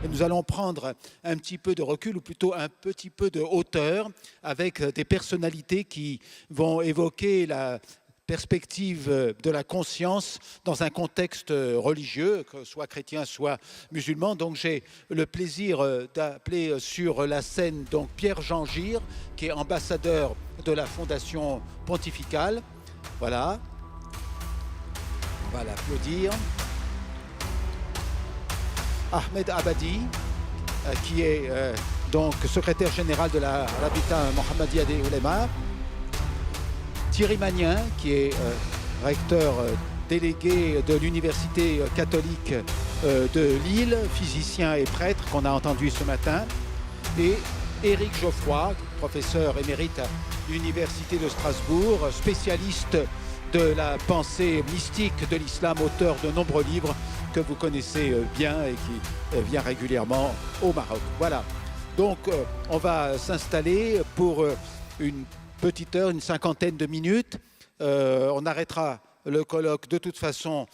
Et nous allons prendre un petit peu de recul, ou plutôt un petit peu de hauteur, avec des personnalités qui vont évoquer la perspective de la conscience dans un contexte religieux, que soit chrétien, soit musulman. Donc j'ai le plaisir d'appeler sur la scène donc Pierre-Jean Gir, qui est ambassadeur de la Fondation pontificale. Voilà, on va l'applaudir. Ahmed Abadi, qui est donc secrétaire général de la Rabita Mohammedia des Oulémas. Thierry Magnin, qui est recteur délégué de l'Université catholique de Lille, physicien et prêtre, qu'on a entendu ce matin. Et Éric Geoffroy, professeur émérite à l'Université de Strasbourg, spécialiste de la pensée mystique de l'islam, auteur de nombreux livres que vous connaissez bien et qui vient régulièrement au Maroc. Voilà, donc on va s'installer pour une petite heure, une cinquantaine de minutes. On arrêtera le colloque de toute façon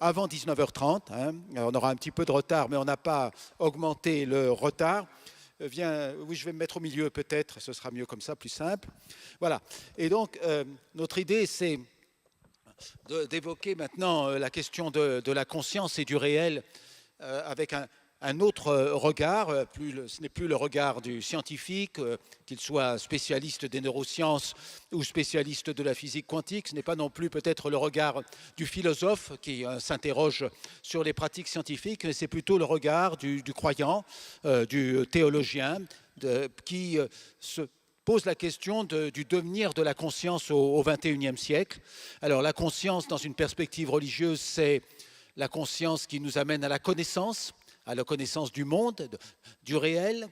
avant 19h30. Hein. On aura un petit peu de retard, mais on n'a pas augmenté le retard. Oui, je vais me mettre au milieu peut-être, ce sera mieux comme ça, plus simple. Voilà, et donc notre idée c'est d'évoquer maintenant la question de la conscience et du réel avec un autre regard. Ce n'est plus le regard du scientifique, qu'il soit spécialiste des neurosciences ou spécialiste de la physique quantique. Ce n'est pas non plus peut-être le regard du philosophe qui s'interroge sur les pratiques scientifiques, mais c'est plutôt le regard du croyant, du théologien, qui se pose la question du devenir de la conscience au XXIe siècle. Alors la conscience dans une perspective religieuse, c'est la conscience qui nous amène à la connaissance du monde, du réel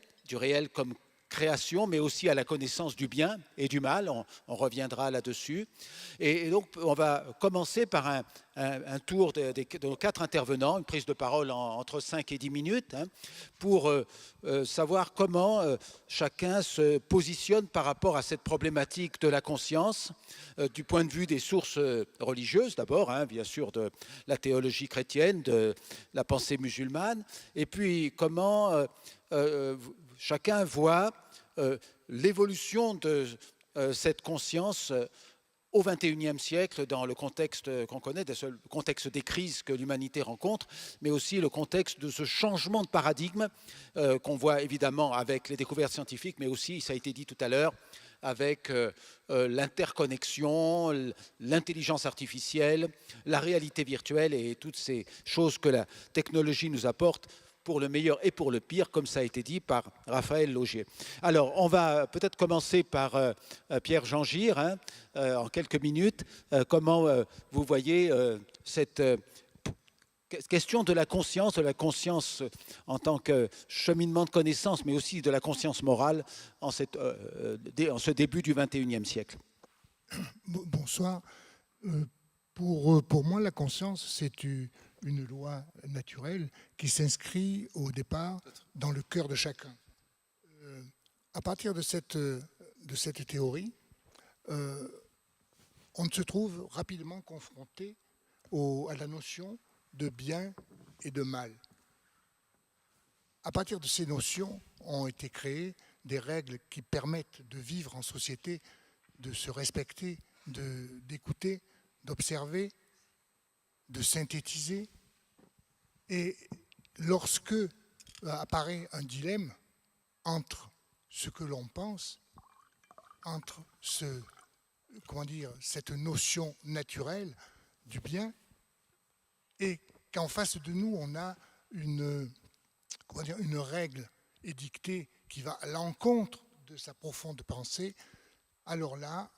comme création, mais aussi à la connaissance du bien et du mal. On reviendra là-dessus. Et donc, on va commencer par un tour de nos 4 intervenants, une prise de parole entre 5 et 10 minutes, hein, pour savoir comment chacun se positionne par rapport à cette problématique de la conscience, du point de vue des sources religieuses d'abord, hein, bien sûr de la théologie chrétienne, de la pensée musulmane, et puis comment chacun voit l'évolution de cette conscience au XXIe siècle dans le contexte qu'on connaît, le contexte des crises que l'humanité rencontre, mais aussi le contexte de ce changement de paradigme qu'on voit évidemment avec les découvertes scientifiques, mais aussi, ça a été dit tout à l'heure, avec l'interconnexion, l'intelligence artificielle, la réalité virtuelle et toutes ces choses que la technologie nous apporte pour le meilleur et pour le pire, comme ça a été dit par Raphaël Laugier. Alors, on va peut-être commencer par Pierre-Jean Gir, hein, en quelques minutes. Comment vous voyez cette question de la conscience en tant que cheminement de connaissance, mais aussi de la conscience morale en ce début du XXIe siècle? Bonsoir. Pour moi, la conscience, c'est une loi naturelle qui s'inscrit au départ dans le cœur de chacun. À partir de cette théorie, on se trouve rapidement confronté à la notion de bien et de mal. À partir de ces notions ont été créées des règles qui permettent de vivre en société, de se respecter, d'écouter, d'observer, de synthétiser. Et lorsque apparaît un dilemme entre ce que l'on pense, entre cette notion naturelle du bien, et qu'en face de nous, on a une règle édictée qui va à l'encontre de sa profonde pensée, alors là,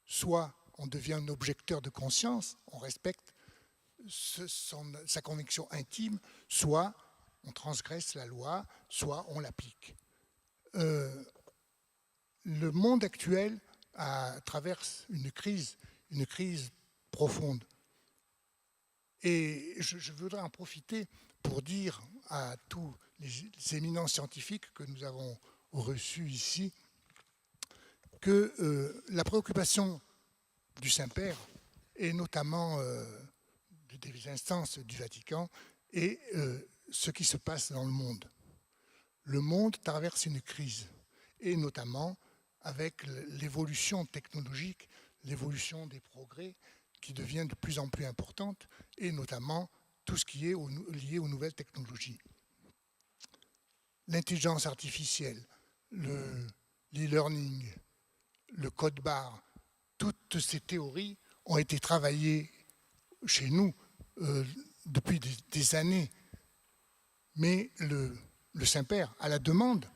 soit on devient un objecteur de conscience, on respecte sa conviction intime, soit on transgresse la loi, soit on l'applique. Le monde actuel traverse une crise profonde. Et je voudrais en profiter pour dire à tous les éminents scientifiques que nous avons reçus ici que la préoccupation du Saint-Père, et notamment des instances du Vatican, est ce qui se passe dans le monde. Le monde traverse une crise, et notamment avec l'évolution technologique, l'évolution des progrès qui devient de plus en plus importante, et notamment tout ce qui est lié aux nouvelles technologies. L'intelligence artificielle, l'e-learning, le code barre, toutes ces théories ont été travaillées chez nous depuis des années. Mais le Saint-Père, à la demande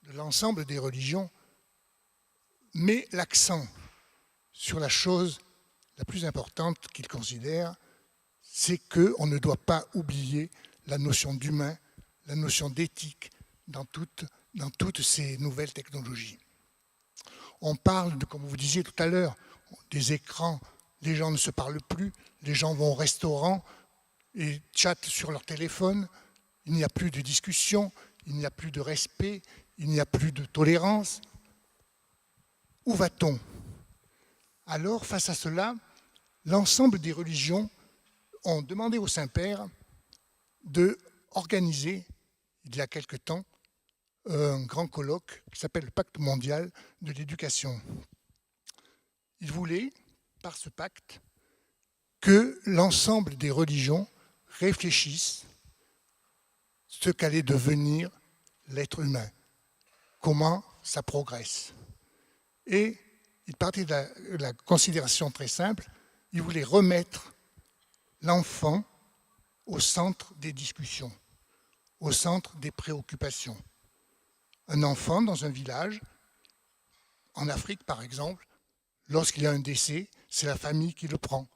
de l'ensemble des religions, met l'accent sur la chose la plus importante qu'il considère, c'est qu'on ne doit pas oublier la notion d'humain, la notion d'éthique dans toutes ces nouvelles technologies. On parle, comme vous disiez tout à l'heure, des écrans, les gens ne se parlent plus, les gens vont au restaurant et chattent sur leur téléphone, il n'y a plus de discussion, il n'y a plus de respect, il n'y a plus de tolérance. Où va-t-on? Alors, face à cela, l'ensemble des religions ont demandé au Saint-Père d'organiser, il y a quelque temps, un grand colloque qui s'appelle le Pacte mondial de l'éducation. Il voulait, par ce pacte, que l'ensemble des religions réfléchissent ce qu'allait devenir l'être humain, comment ça progresse. Et il partait de la considération très simple, il voulait remettre l'enfant au centre des discussions, au centre des préoccupations. Un enfant dans un village, en Afrique par exemple, lorsqu'il y a un décès, c'est la famille qui le prend,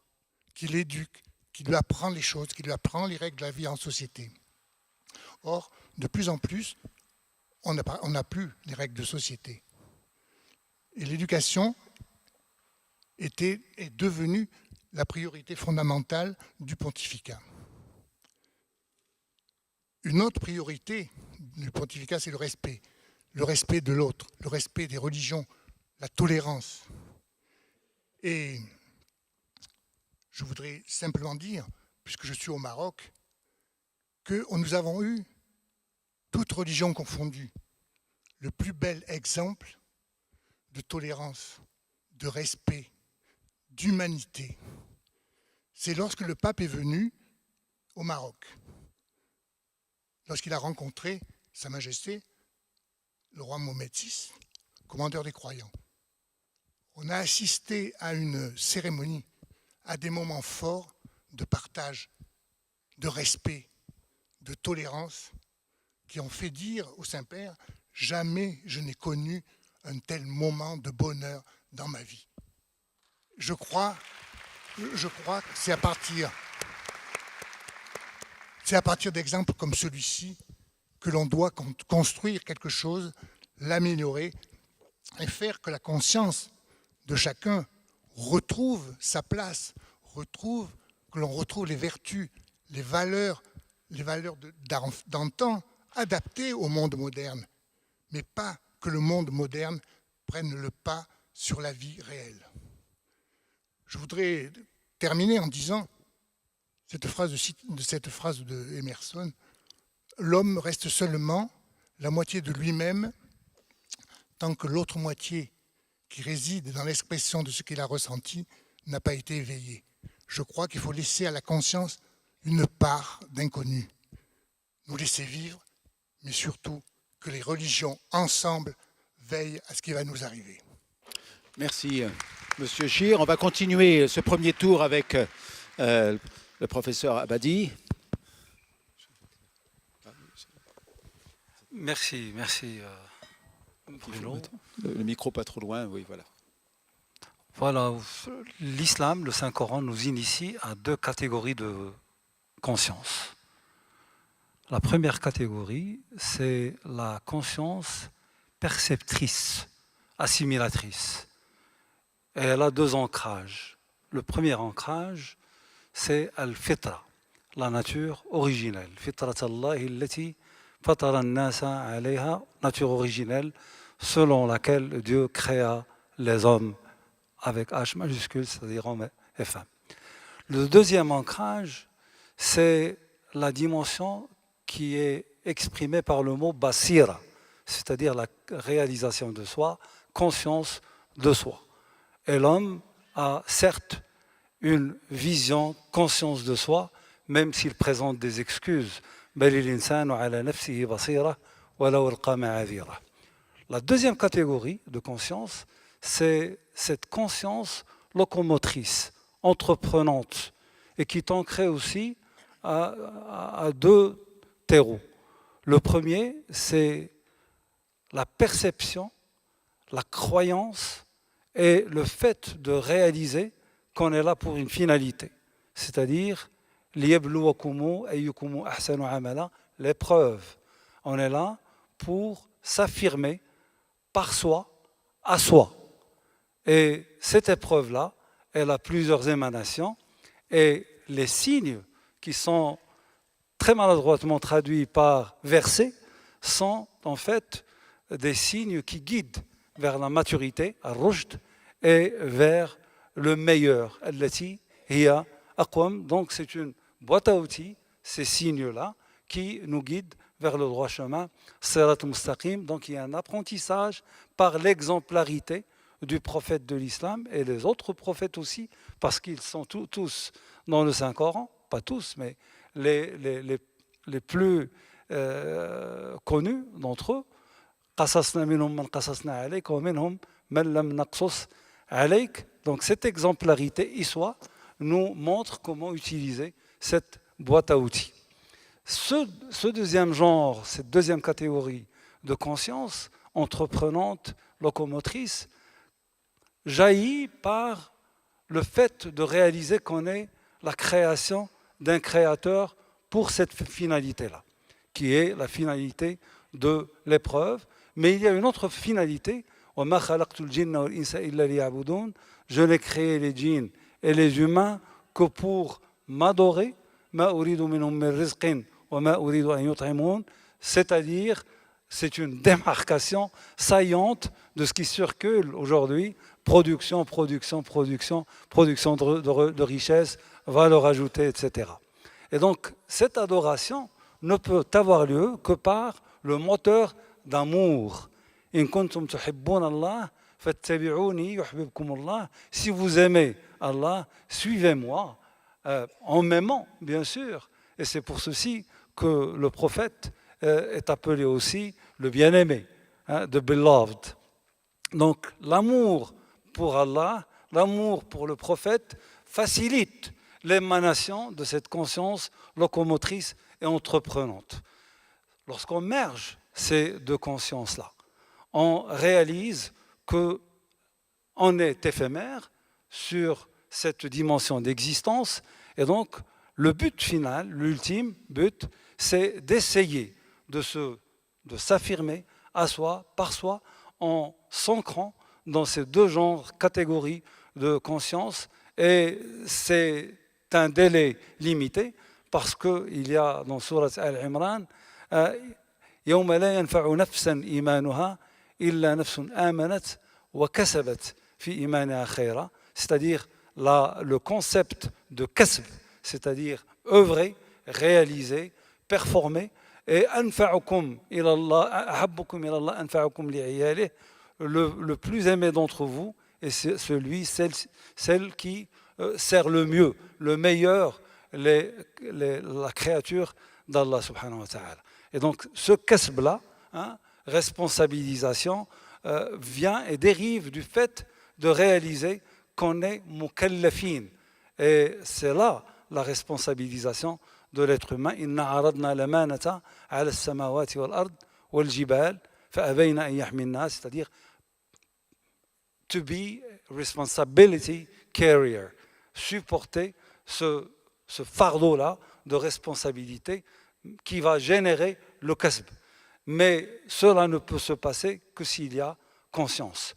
qui l'éduque, qui lui apprend les choses, qui lui apprend les règles de la vie en société. Or, de plus en plus, on n'a plus les règles de société. Et l'éducation est devenue la priorité fondamentale du pontificat. Une autre priorité du pontificat, c'est le respect de l'autre, le respect des religions, la tolérance. Et je voudrais simplement dire, puisque je suis au Maroc, que nous avons eu, toutes religions confondues, le plus bel exemple de tolérance, de respect, d'humanité. C'est lorsque le pape est venu au Maroc, lorsqu'il a rencontré Sa Majesté, le roi Mohamed VI, commandeur des croyants. On a assisté à une cérémonie, à des moments forts de partage, de respect, de tolérance, qui ont fait dire au Saint-Père « Jamais je n'ai connu un tel moment de bonheur dans ma vie ». Je crois que c'est à partir d'exemples comme celui-ci que l'on doit construire quelque chose, l'améliorer et faire que la conscience de chacun retrouve sa place, que l'on retrouve les vertus, les valeurs d'antan adaptées au monde moderne, mais pas que le monde moderne prenne le pas sur la vie réelle. Je voudrais terminer en disant cette phrase de Emerson, « L'homme reste seulement la moitié de lui-même tant que l'autre moitié qui réside dans l'expression de ce qu'il a ressenti n'a pas été éveillée. » Je crois qu'il faut laisser à la conscience une part d'inconnu, nous laisser vivre, mais surtout que les religions ensemble veillent à ce qui va nous arriver. Merci, Monsieur Chir. On va continuer ce premier tour avec le professeur Abadi. Merci, Bruno. Le micro pas trop loin, oui, voilà. Voilà, l'islam, le Saint-Coran, nous initie à deux catégories de conscience. La première catégorie, c'est la conscience perceptrice, assimilatrice. Et elle a deux ancrages. Le premier ancrage, c'est al-fitra, la nature originelle. Fitrat Allahi allati fatara an-nasa alayha, nature originelle, selon laquelle Dieu créa les hommes avec H majuscule, c'est-à-dire hommes et femmes. Le deuxième ancrage, c'est la dimension qui est exprimée par le mot basira, c'est-à-dire la réalisation de soi, conscience de soi. Et l'homme a certes une vision, conscience de soi, même s'il présente des excuses. La deuxième catégorie de conscience, c'est cette conscience locomotrice, entreprenante, et qui est ancrée aussi à deux terreaux. Le premier, c'est la perception, la croyance et le fait de réaliser qu'on est là pour une finalité, c'est-à-dire l'épreuve. On est là pour s'affirmer par soi, à soi. Et cette épreuve-là, elle a plusieurs émanations et les signes qui sont très maladroitement traduits par versets sont en fait des signes qui guident vers la maturité, al-rujd, et vers le meilleur, allati hiya aqwam. Donc c'est une boîte à outils, ces signes-là, qui nous guident vers le droit chemin, sirat mustaqim. Donc il y a un apprentissage par l'exemplarité du prophète de l'islam et les autres prophètes aussi, parce qu'ils sont tous dans le Saint-Coran, pas tous, mais les plus connus d'entre eux. قصصنا منهم من قصصنا عليك ومنهم من لم نقصص عليك. Donc cette exemplarité iswa nous montre comment utiliser cette boîte à outils. Ce deuxième genre, cette deuxième catégorie de conscience entreprenante, locomotrice, jaillit par le fait de réaliser qu'on est la création d'un créateur pour cette finalité-là, qui est la finalité de l'épreuve. Mais il y a une autre finalité. Je n'ai créé les djinns et les humains que pour m'adorer, c'est-à-dire c'est une démarcation saillante de ce qui circule aujourd'hui, production de richesse, valeur ajoutée, etc. Et donc cette adoration ne peut avoir lieu que par le moteur d'amour. In kuntum tuhibbuna Allah fattabi'uni yuhibbukum Allah. Si vous aimez Allah, suivez-moi en m'aimant, bien sûr. Et c'est pour ceci que le prophète est appelé aussi le bien-aimé, the beloved. Donc l'amour pour Allah, l'amour pour le prophète facilite l'émanation de cette conscience locomotrice et entreprenante. Lorsqu'on merge ces deux consciences-là, on réalise qu'on est éphémère sur cette dimension d'existence, et donc le but final, l'ultime but, c'est d'essayer de s'affirmer à soi, par soi, en s'ancrant dans ces deux genres, catégories de conscience, et c'est un délai limité, parce qu'il y a dans Sourate Al-Imran يوم لا ينفع نفسا إيمانها إلا نفس آمنت وكسبت في إيمانها خيرا, c'est-à-dire le concept de kasb, c'est-à-dire œuvrer, réaliser, performer, et أنفعكم إلى الله أحبكم إلى الله أنفعكم لعياله, le plus aimé d'entre vous est celle qui sert le mieux, le meilleur, la créature d'Allah subhanahu wa ta'ala. Et donc ce kasb-là, responsabilisation, vient et dérive du fait de réaliser qu'on est mukallafin. Et c'est là la responsabilisation de l'être humain. Inna aradna l'amanata ala as-samawati wal ard wal jibal fa abayna an yahmilnaha, c'est-à-dire to be responsibility carrier, supporter ce fardeau-là de responsabilité qui va générer le kasb. Mais cela ne peut se passer que s'il y a conscience.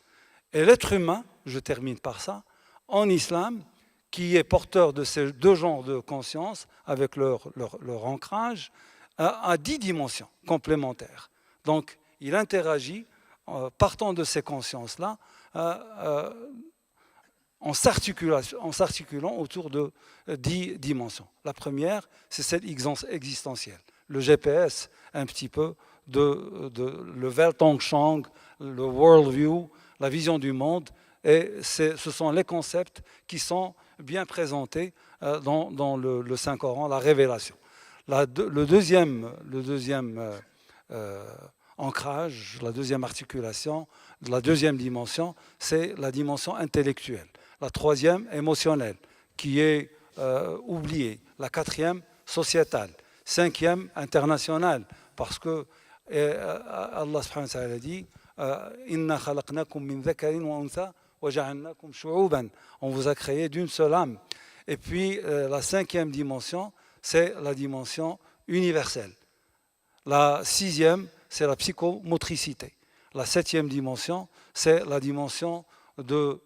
Et l'être humain, je termine par ça, en islam, qui est porteur de ces deux genres de conscience, avec leur ancrage, a 10 dimensions complémentaires. Donc, il interagit, partant de ces consciences-là, en s'articulant autour de 10 dimensions. La première, c'est celle existentielle. le GPS un petit peu de le Weltanschauung, le worldview, la vision du monde, et ce sont les concepts qui sont bien présentés dans le Saint-Coran, la révélation. Le deuxième ancrage, la deuxième articulation, la deuxième dimension, c'est la dimension intellectuelle. La troisième, émotionnelle, qui est oubliée. La quatrième, sociétale. Cinquième, internationale, parce que Allah subhanahu wa ta'ala dit Inna khalaqnakum min dhakarin wa untha wa ja'alnakum shu'uban. On vous a créé d'une seule âme. Et puis la cinquième dimension, c'est la dimension universelle. La sixième, c'est la psychomotricité. La septième dimension, c'est la dimension de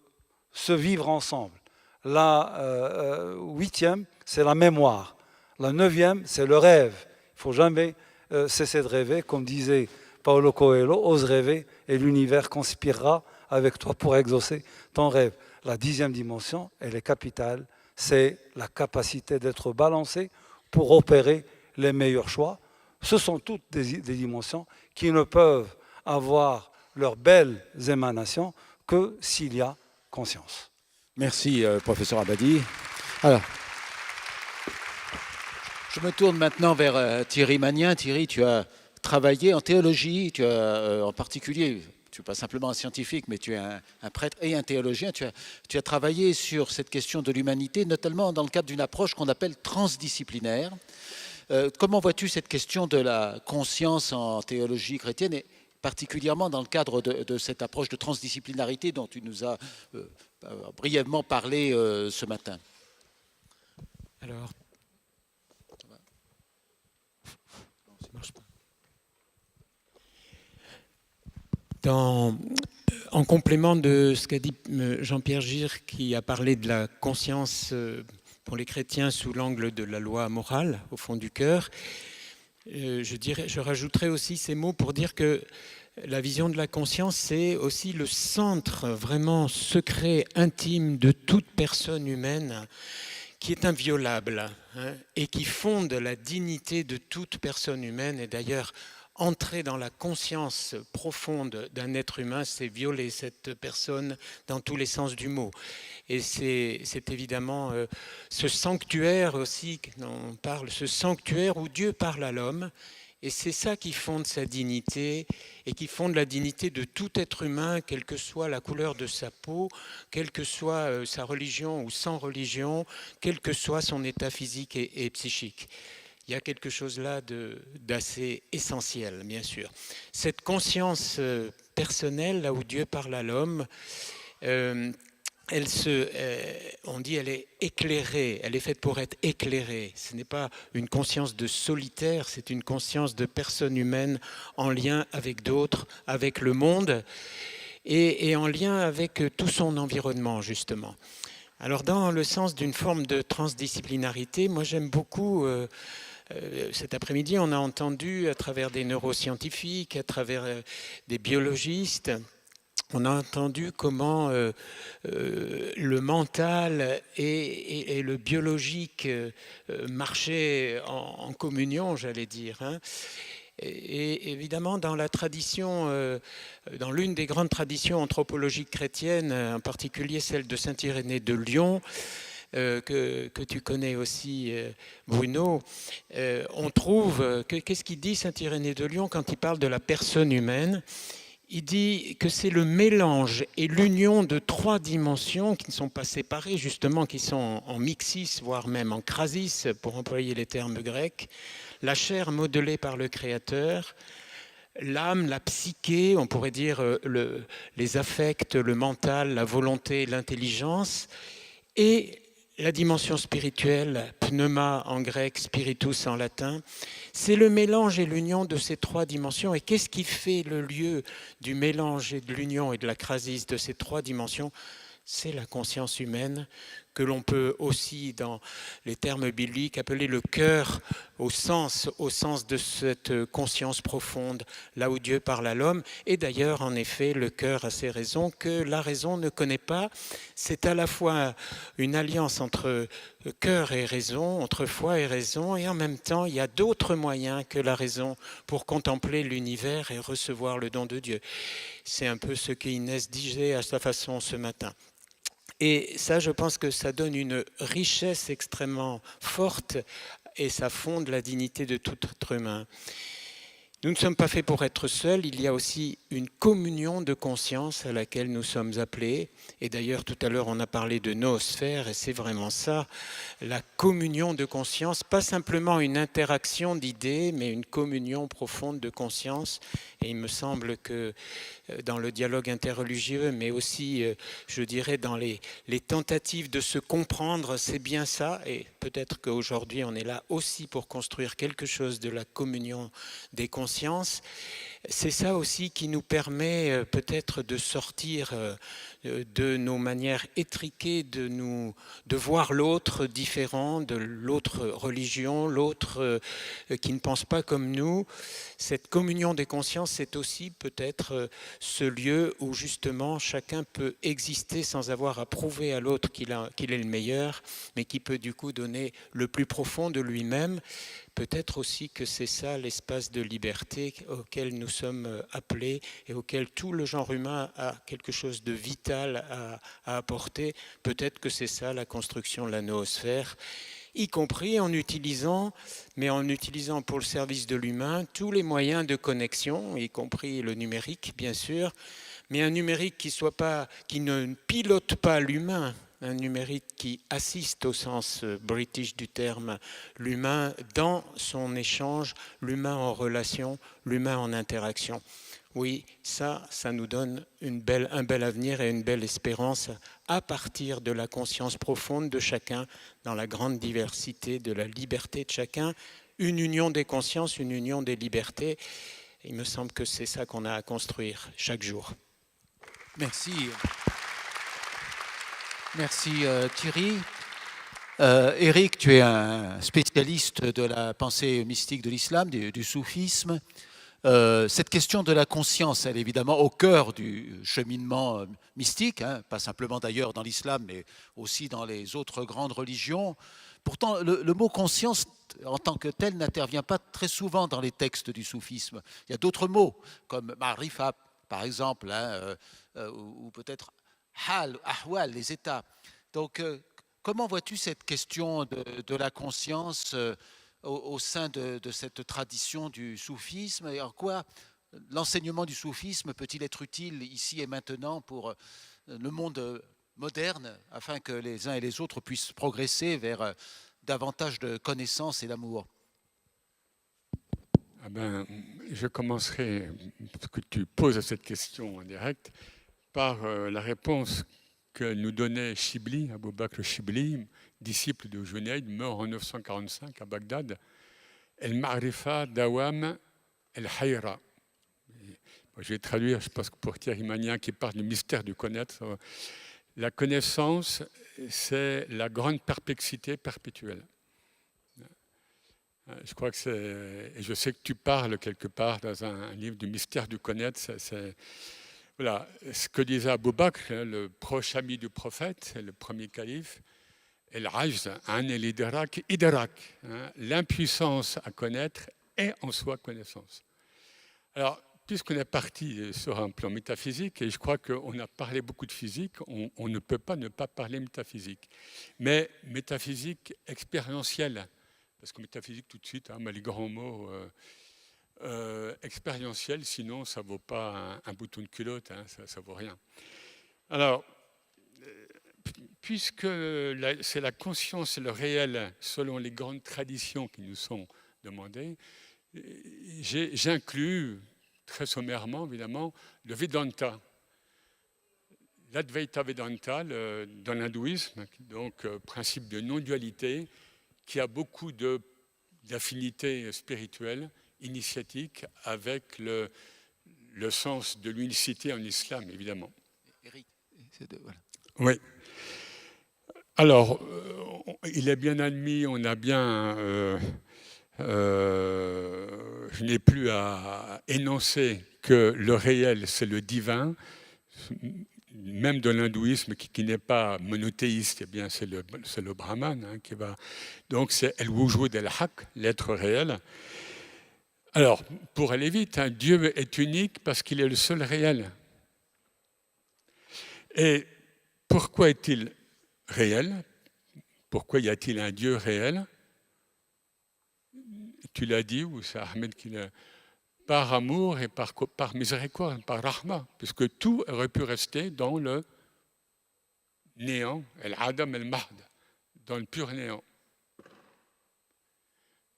se vivre ensemble. La huitième, c'est la mémoire. La neuvième, c'est le rêve. Il ne faut jamais cesser de rêver. Comme disait Paulo Coelho, ose rêver et l'univers conspirera avec toi pour exaucer ton rêve. La dixième dimension, elle est capitale, c'est la capacité d'être balancé pour opérer les meilleurs choix. Ce sont toutes des dimensions qui ne peuvent avoir leurs belles émanations que s'il y a conscience. Merci, professeur Abadi. Alors, je me tourne maintenant vers Thierry Magnin. Thierry, tu as travaillé en théologie, tu as en particulier, tu n'es pas simplement un scientifique, mais tu es un prêtre et un théologien. Tu as travaillé sur cette question de l'humanité, notamment dans le cadre d'une approche qu'on appelle transdisciplinaire. Comment vois-tu cette question de la conscience en théologie chrétienne, et particulièrement dans le cadre de cette approche de transdisciplinarité dont tu nous as brièvement parlé ce matin? Alors, ça marche pas. En complément de ce qu'a dit Jean-Pierre Gire, qui a parlé de la conscience pour les chrétiens sous l'angle de la loi morale, au fond du cœur, je rajouterai aussi ces mots pour dire que la vision de la conscience, c'est aussi le centre vraiment secret, intime de toute personne humaine, qui est inviolable et qui fonde la dignité de toute personne humaine. Et d'ailleurs, entrer dans la conscience profonde d'un être humain, c'est violer cette personne dans tous les sens du mot. Et c'est évidemment ce sanctuaire aussi dont on parle, ce sanctuaire où Dieu parle à l'homme. Et c'est ça qui fonde sa dignité et qui fonde la dignité de tout être humain, quelle que soit la couleur de sa peau, quelle que soit sa religion ou sans religion, quel que soit son état physique et psychique. Il y a quelque chose là d'assez essentiel, bien sûr. Cette conscience personnelle, là où Dieu parle à l'homme, on dit elle est éclairée, elle est faite pour être éclairée. Ce n'est pas une conscience de solitaire, c'est une conscience de personne humaine en lien avec d'autres, avec le monde et en lien avec tout son environnement, justement. Alors, dans le sens d'une forme de transdisciplinarité, moi j'aime beaucoup... cet après-midi, on a entendu à travers des neuroscientifiques, à travers des biologistes, on a entendu comment le mental et le biologique marchaient en communion, j'allais dire. Et évidemment, dans la tradition, dans l'une des grandes traditions anthropologiques chrétiennes, en particulier celle de saint Irénée de Lyon, que tu connais aussi, Bruno, on trouve, qu'est-ce qu'il dit saint Irénée de Lyon quand il parle de la personne humaine? Il dit que c'est le mélange et l'union de trois dimensions qui ne sont pas séparées, justement, qui sont en mixis, voire même en crasis, pour employer les termes grecs. La chair modelée par le Créateur, l'âme, la psyché, on pourrait dire les affects, le mental, la volonté, l'intelligence, et la dimension spirituelle, pneuma en grec, spiritus en latin, c'est le mélange et l'union de ces trois dimensions. Et qu'est-ce qui fait le lieu du mélange et de l'union et de la crasis de ces trois dimensions? C'est la conscience humaine que l'on peut aussi, dans les termes bibliques, appeler le cœur au sens de cette conscience profonde, là où Dieu parle à l'homme. Et d'ailleurs, en effet, le cœur a ces raisons que la raison ne connaît pas. C'est à la fois une alliance entre cœur et raison, entre foi et raison, et en même temps, il y a d'autres moyens que la raison pour contempler l'univers et recevoir le don de Dieu. C'est un peu ce qu'Inès disait à sa façon ce matin. Et ça, je pense que ça donne une richesse extrêmement forte et ça fonde la dignité de tout être humain. Nous ne sommes pas faits pour être seuls, il y a aussi une communion de conscience à laquelle nous sommes appelés. Et d'ailleurs, tout à l'heure, on a parlé de noosphère, et c'est vraiment ça, la communion de conscience, pas simplement une interaction d'idées, mais une communion profonde de conscience. Et il me semble que dans le dialogue interreligieux, mais aussi, je dirais, dans les tentatives de se comprendre, c'est bien ça. Et peut-être qu'aujourd'hui, on est là aussi pour construire quelque chose de la communion des consciences. C'est ça aussi qui nous permet peut-être de sortir de nos manières étriquées de voir l'autre différent, de l'autre religion, l'autre qui ne pense pas comme nous. Cette communion des consciences, c'est aussi peut-être ce lieu où justement chacun peut exister sans avoir à prouver à l'autre qu'il est le meilleur, mais qui peut du coup donner le plus profond de lui-même. Peut-être aussi que c'est ça l'espace de liberté auquel nous sommes appelés et auquel tout le genre humain a quelque chose de vital à apporter. Peut-être que c'est ça la construction de la noosphère, y compris en utilisant pour le service de l'humain tous les moyens de connexion, y compris le numérique bien sûr, mais un numérique qui ne pilote pas l'humain, un numérique qui assiste au sens british du terme, l'humain dans son échange, l'humain en relation, l'humain en interaction. Oui, ça nous donne un bel avenir et une belle espérance à partir de la conscience profonde de chacun, dans la grande diversité de la liberté de chacun, une union des consciences, une union des libertés. Il me semble que c'est ça qu'on a à construire chaque jour. Merci. Merci Thierry. Eric, tu es un spécialiste de la pensée mystique de l'islam, du soufisme. Cette question de la conscience, elle est évidemment au cœur du cheminement mystique, hein, pas simplement d'ailleurs dans l'islam, mais aussi dans les autres grandes religions. Pourtant, le mot conscience en tant que tel n'intervient pas très souvent dans les textes du soufisme. Il y a d'autres mots, comme ma'rifa, par exemple, hein, ou peut-être hal, ahwal, les états. Donc, comment vois-tu cette question de la conscience au sein de cette tradition du soufisme, et en quoi l'enseignement du soufisme peut-il être utile ici et maintenant pour le monde moderne, afin que les uns et les autres puissent progresser vers davantage de connaissances et d'amour? Je commencerai, parce que tu poses cette question en direct, par la réponse que nous donnait Shibli, Abou Bakr Shibli, disciple de Junayd, mort en 945 à Bagdad. El-Ma'rifa dawam el-Hayra. Je vais traduire, je pense que pour Thierry Magnin qui parle du mystère du connaître. La connaissance, c'est la grande perplexité perpétuelle. Je crois que c'est, et je sais que tu parles quelque part dans un livre du mystère du connaître. Voilà, ce que disait Abou Bakr, le proche ami du prophète, le premier calife, el-Ajz, el-Idrak, l'impuissance à connaître est en soi connaissance. Alors, puisqu'on est parti sur un plan métaphysique, et je crois qu'on a parlé beaucoup de physique, on ne peut pas ne pas parler métaphysique. Mais métaphysique expérientielle, parce que métaphysique tout de suite, les grands mots expérientiels, sinon ça ne vaut pas un bouton de culotte, ça ne vaut rien. Alors, puisque c'est la conscience et le réel, selon les grandes traditions qui nous sont demandées, j'inclus très sommairement, évidemment, le Vedanta. L'Advaita Vedanta, dans l'hindouisme, donc principe de non-dualité, qui a beaucoup d'affinités spirituelles, initiatiques, avec le sens de l'unicité en islam, évidemment. Eric, voilà. Oui. Alors, il est bien admis, on a bien... je n'ai plus à énoncer que le réel, c'est le divin, même dans l'hindouisme qui n'est pas monothéiste, eh bien c'est le brahman hein, qui va... Donc c'est el-wujud el-haq, l'être réel. Alors, pour aller vite, hein, Dieu est unique parce qu'il est le seul réel. Et pourquoi est-il réel? Pourquoi y a-t-il un Dieu réel? Tu l'as dit, ou c'est Ahmed qui l'a... Par amour et par miséricorde, par rahma, puisque tout aurait pu rester dans le néant, el-adam el-mahd, dans le pur néant.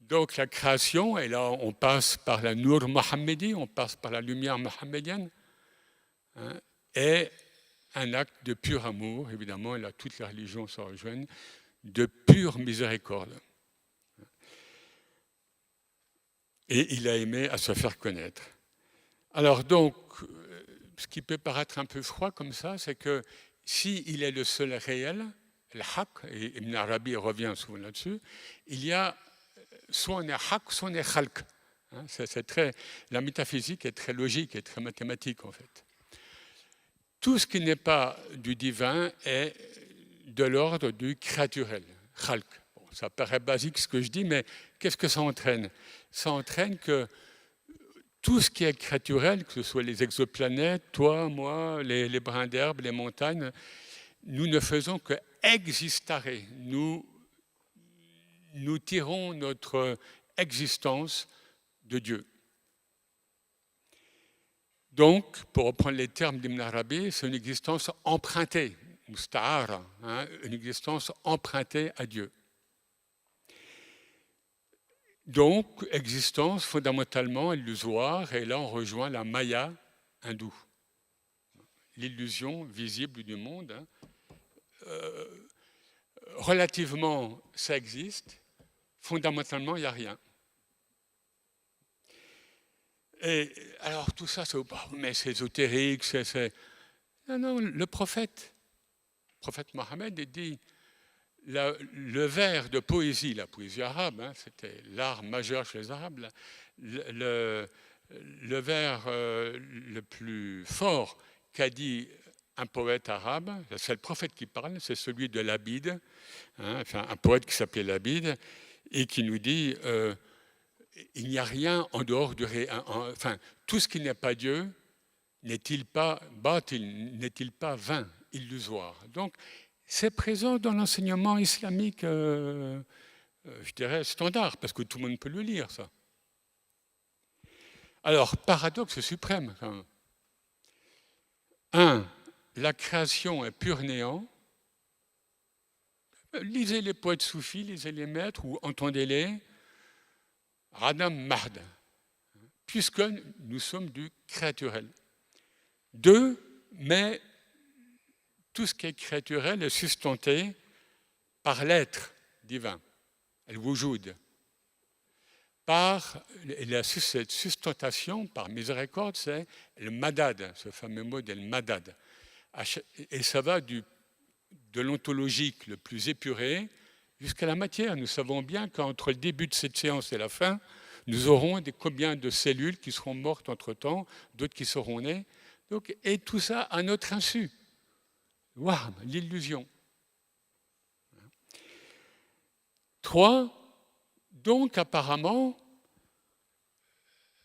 Donc la création, et là on passe par la Nour Mohammedi, on passe par la lumière mohammedienne, hein, est un acte de pur amour, évidemment, et là toutes les religions se rejoignent, de pure miséricorde. Et il a aimé à se faire connaître. Alors donc, ce qui peut paraître un peu froid comme ça, c'est que s'il est le seul réel, le haq, et Ibn Arabi revient souvent là-dessus, il y a soit on est haq, soit on est khalq. Hein, la métaphysique est très logique et très mathématique en fait. Tout ce qui n'est pas du divin est de l'ordre du créaturel, khalq. Bon, ça paraît basique ce que je dis, mais qu'est-ce que ça entraîne? Ça entraîne que tout ce qui est créaturel, que ce soit les exoplanètes, toi, moi, les brins d'herbe, les montagnes, nous ne faisons que existare. Nous tirons notre existence de Dieu. Donc, pour reprendre les termes d'Ibn Arabi, c'est une existence empruntée, musta'ara, hein, une existence empruntée à Dieu. Donc, existence fondamentalement illusoire, et là on rejoint la Maya hindoue, l'illusion visible du monde. Hein. Relativement, ça existe, fondamentalement, il n'y a rien. Et alors tout ça, mais c'est ésotérique, Non, le prophète Mohammed dit... Le vers de poésie, la poésie arabe, hein, c'était l'art majeur chez les Arabes, le vers le plus fort qu'a dit un poète arabe, c'est le prophète qui parle, c'est celui de Labid, hein, enfin, un poète qui s'appelait Labid, et qui nous dit il n'y a rien en dehors du réel. Enfin, tout ce qui n'est pas Dieu n'est-il pas batil, n'est-il pas vain, illusoire. Donc, c'est présent dans l'enseignement islamique, je dirais, standard, parce que tout le monde peut le lire, ça. Alors, paradoxe suprême. La création est pur néant. Lisez les poètes soufis, lisez les maîtres, ou entendez-les. Adam Mahd, puisque nous sommes du créaturel. 2, mais tout ce qui est créaturel est sustenté par l'être divin, le wujud. Cette sustentation, par miséricorde, c'est le madad, ce fameux mot de madad. Et ça va de l'ontologique le plus épuré jusqu'à la matière. Nous savons bien qu'entre le début de cette séance et la fin, nous aurons combien de cellules qui seront mortes entre-temps, d'autres qui seront nées. Donc, et tout ça à notre insu. Waouh, l'illusion. 3, donc apparemment,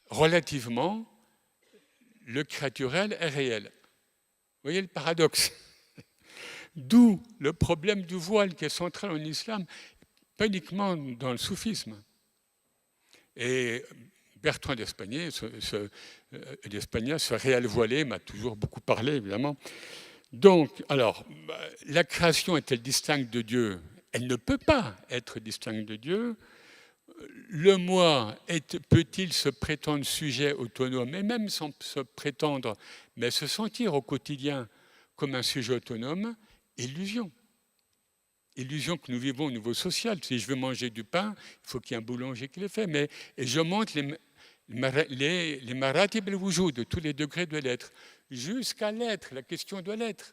relativement, le créaturel est réel. Vous voyez le paradoxe? D'où le problème du voile qui est central en islam, pas uniquement dans le soufisme. Et Bertrand d'Espagnet, ce réel voilé, m'a toujours beaucoup parlé, évidemment. Donc, alors, la création est-elle distincte de Dieu? Elle ne peut pas être distincte de Dieu. Le moi peut-il se prétendre sujet autonome, et même sans se prétendre, mais se sentir au quotidien comme un sujet autonome? Illusion. Illusion que nous vivons au niveau social. Si je veux manger du pain, il faut qu'il y ait un boulanger qui le fait. Et je montre les maratib al-wujud de tous les degrés de l'être, jusqu'à l'être, la question de l'être.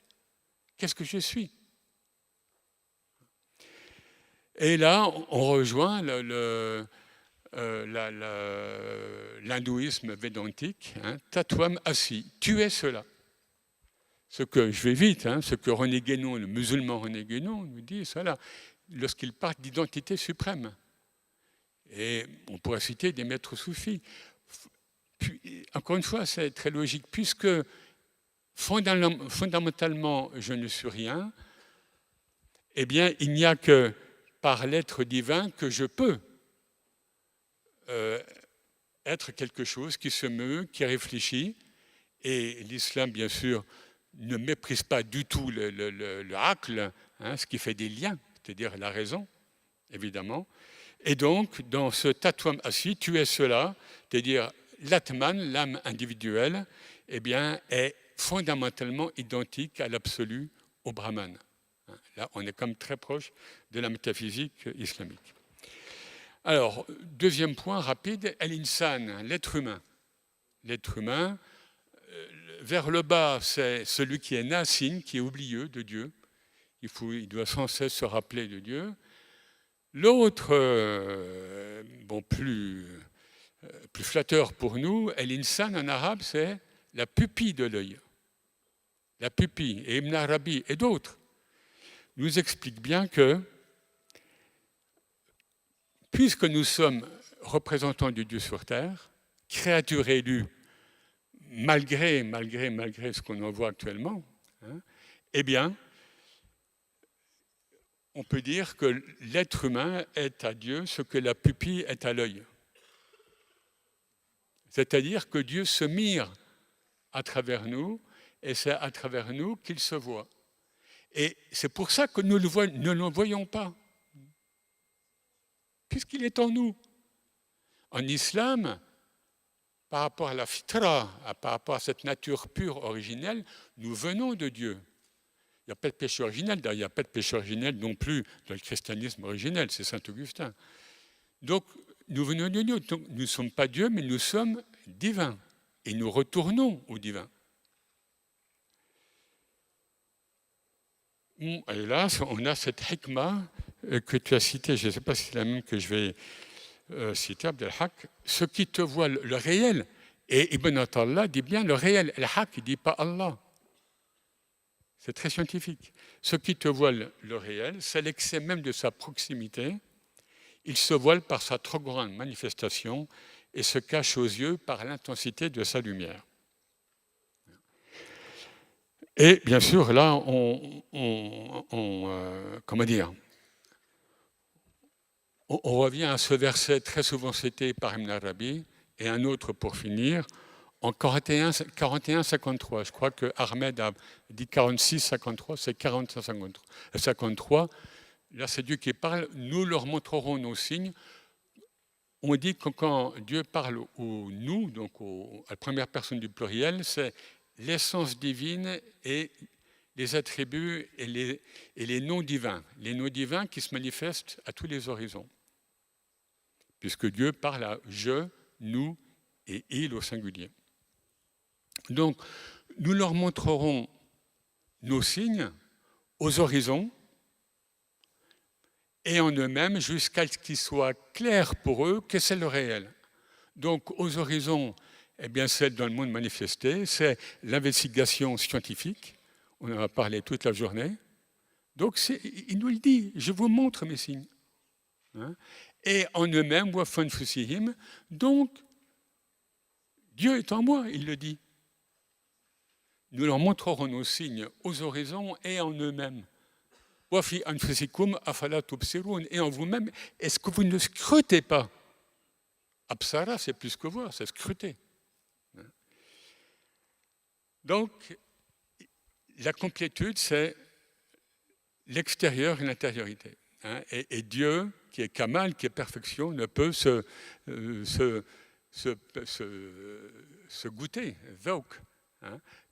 Qu'est-ce que je suis? Et là, on rejoint l'hindouisme védantique, hein, Tatwam Asi, tu es cela. Ce que, je vais vite, hein, ce que René Guénon, le musulman René Guénon, nous dit, cela, lorsqu'il parle d'identité suprême. Et on pourrait citer des maîtres soufis. Puis, encore une fois, c'est très logique, puisque fondamentalement, je ne suis rien, eh bien, il n'y a que par l'être divin que je peux être quelque chose qui se meut, qui réfléchit. Et l'islam, bien sûr, ne méprise pas du tout le aql, hein, ce qui fait des liens, c'est-à-dire la raison, évidemment. Et donc, dans ce tatwam assi, tu es cela, c'est-à-dire l'atman, l'âme individuelle, eh bien, est fondamentalement identique à l'absolu, au brahman. Là, on est comme très proche de la métaphysique islamique. Alors, deuxième point rapide, al-insan, l'être humain. L'être humain, vers le bas, c'est celui qui est nasin, qui est oublieux de Dieu. Il doit sans cesse se rappeler de Dieu. L'autre, bon, plus flatteur pour nous, al-insan en arabe, c'est la pupille de l'œil. La pupille. Et Ibn Arabi et d'autres nous expliquent bien que, puisque nous sommes représentants de Dieu sur terre, créatures élues, malgré ce qu'on en voit actuellement, hein, eh bien, on peut dire que l'être humain est à Dieu ce que la pupille est à l'œil. C'est-à-dire que Dieu se mire à travers nous, et c'est à travers nous qu'il se voit. Et c'est pour ça que nous ne le voyons pas, puisqu'il est en nous. En islam, par rapport à la fitra, par rapport à cette nature pure originelle, nous venons de Dieu. Il n'y a pas de péché originel, d'ailleurs, il n'y a pas de péché originel non plus dans le christianisme originel, c'est saint Augustin. Donc, nous venons de Dieu. Donc, nous ne sommes pas Dieu, mais nous sommes divins. Et nous retournons au divin. Et là, on a cette hikmah que tu as citée, je ne sais pas si c'est la même que je vais citer, Abdelhak, ce qui te voit le réel. Et Ibn Atallah dit bien le réel. Le haq, il ne dit pas Allah. C'est très scientifique. Ce qui te voile le réel, c'est l'excès même de sa proximité. Il se voile par sa trop grande manifestation et se cache aux yeux par l'intensité de sa lumière. Et bien sûr, là, comment dire, on revient à ce verset très souvent cité par Ibn Arabi et un autre pour finir. En 41-53, je crois que Ahmed a dit 46-53, c'est 41-53. Là, c'est Dieu qui parle. Nous leur montrerons nos signes. On dit que quand Dieu parle au nous, donc à la première personne du pluriel, c'est l'essence divine et les attributs et les noms divins. Les noms divins qui se manifestent à tous les horizons. Puisque Dieu parle à je, nous et il au singulier. Donc, nous leur montrerons nos signes aux horizons et en eux-mêmes jusqu'à ce qu'il soit clair pour eux que c'est le réel. Donc, aux horizons, eh bien, c'est dans le monde manifesté, c'est l'investigation scientifique. On en a parlé toute la journée. Donc, il nous le dit, je vous montre mes signes. Hein? Et en eux-mêmes, wafan fusihim, donc, Dieu est en moi, il le dit. Nous leur montrerons nos signes aux horizons et en eux-mêmes. Wafi anfusikum afala tubsirun. Et en vous-même, est-ce que vous ne scrutez pas? Absara, c'est plus que voir, c'est scruter. Donc, la complétude, c'est l'extérieur et l'intériorité. Et Dieu, qui est Kamal, qui est perfection, ne peut se goûter, Zauk,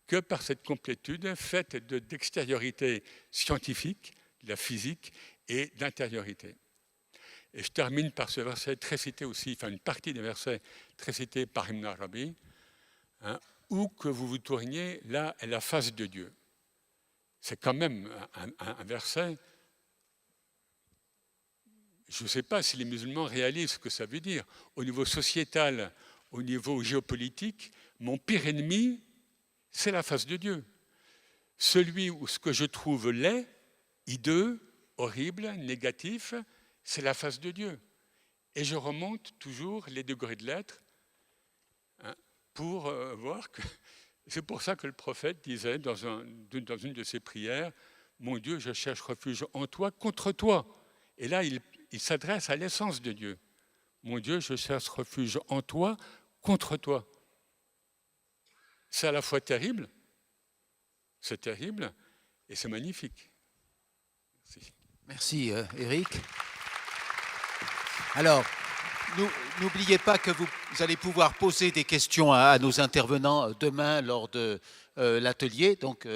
que par cette complétude faite d'extériorité scientifique, de la physique et d'intériorité. Et je termine par ce verset très cité aussi, enfin une partie des versets très cités par Ibn Arabi, où que vous vous tourniez, là est la face de Dieu. C'est quand même un verset je ne sais pas si les musulmans réalisent ce que ça veut dire. Au niveau sociétal, au niveau géopolitique, mon pire ennemi, c'est la face de Dieu. Celui où ce que je trouve laid, hideux, horrible, négatif, c'est la face de Dieu. Et je remonte toujours les degrés de l'être pour voir que c'est pour ça que le prophète disait dans une de ses prières, « Mon Dieu, je cherche refuge en toi contre toi ». Et là, il s'adresse à l'essence de Dieu. « Mon Dieu, je cherche refuge en toi contre toi ». C'est à la fois terrible, c'est terrible et c'est magnifique. Merci. Merci Eric. Alors, n'oubliez pas que vous allez pouvoir poser des questions à nos intervenants demain lors de l'atelier. Donc,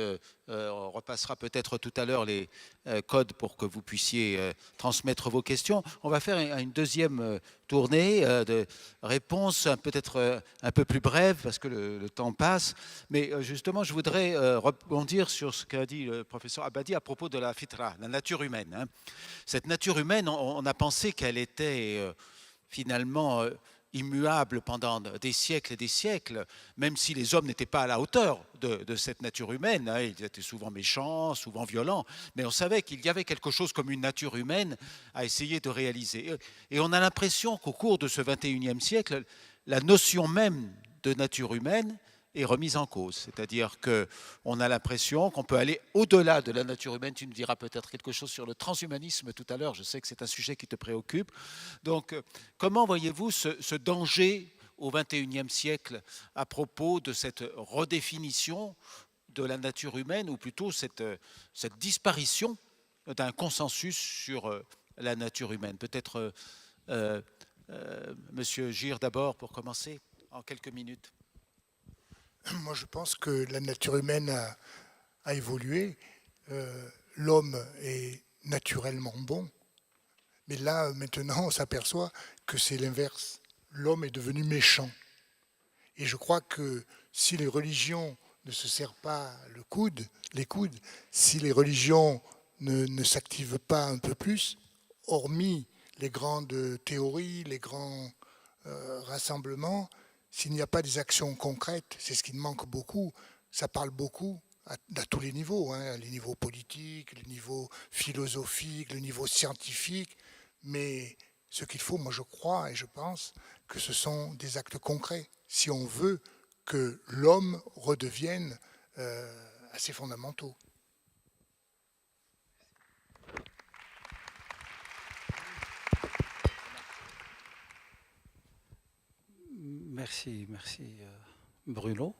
on repassera peut-être tout à l'heure les codes pour que vous puissiez transmettre vos questions. On va faire une deuxième tournée de réponses, peut-être un peu plus brève parce que le temps passe. Mais justement, je voudrais rebondir sur ce qu'a dit le professeur Abadi à propos de la fitra, la nature humaine. Hein. Cette nature humaine, on a pensé qu'elle était finalement immuable pendant des siècles et des siècles, même si les hommes n'étaient pas à la hauteur de cette nature humaine. Hein. Ils étaient souvent méchants, souvent violents, mais on savait qu'il y avait quelque chose comme une nature humaine à essayer de réaliser. Et on a l'impression qu'au cours de ce 21e siècle, la notion même de nature humaine est remise en cause. C'est-à-dire qu'on a l'impression qu'on peut aller au-delà de la nature humaine. Tu nous diras peut-être quelque chose sur le transhumanisme tout à l'heure. Je sais que c'est un sujet qui te préoccupe. Donc, comment voyez-vous ce danger au XXIe siècle à propos de cette redéfinition de la nature humaine, ou plutôt cette disparition d'un consensus sur la nature humaine? Peut-être Monsieur Gir d'abord pour commencer, en quelques minutes. Moi, je pense que la nature humaine a évolué. L'homme est naturellement bon. Mais là, maintenant, on s'aperçoit que c'est l'inverse. L'homme est devenu méchant. Et je crois que si les religions ne se serrent pas les coudes, si les religions ne s'activent pas un peu plus, hormis les grandes théories, les grands rassemblements, s'il n'y a pas des actions concrètes, c'est ce qui manque beaucoup. Ça parle beaucoup à tous les niveaux, hein, les niveaux politiques, les niveaux philosophiques, le niveau scientifique. Mais ce qu'il faut, moi je crois et je pense que ce sont des actes concrets. Si on veut que l'homme redevienne à ses fondamentaux. Merci Bruno.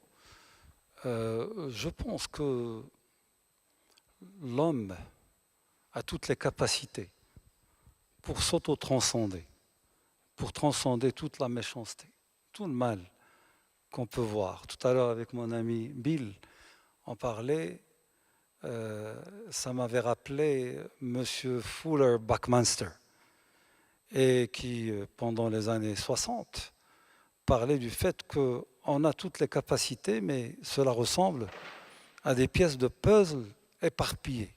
Je pense que l'homme a toutes les capacités pour s'auto-transcender, pour transcender toute la méchanceté, tout le mal qu'on peut voir. Tout à l'heure avec mon ami Bill, on parlait, ça m'avait rappelé Monsieur Fuller Buckminster, et qui, pendant les années 60, parlait du fait qu'on a toutes les capacités, mais cela ressemble à des pièces de puzzle éparpillées.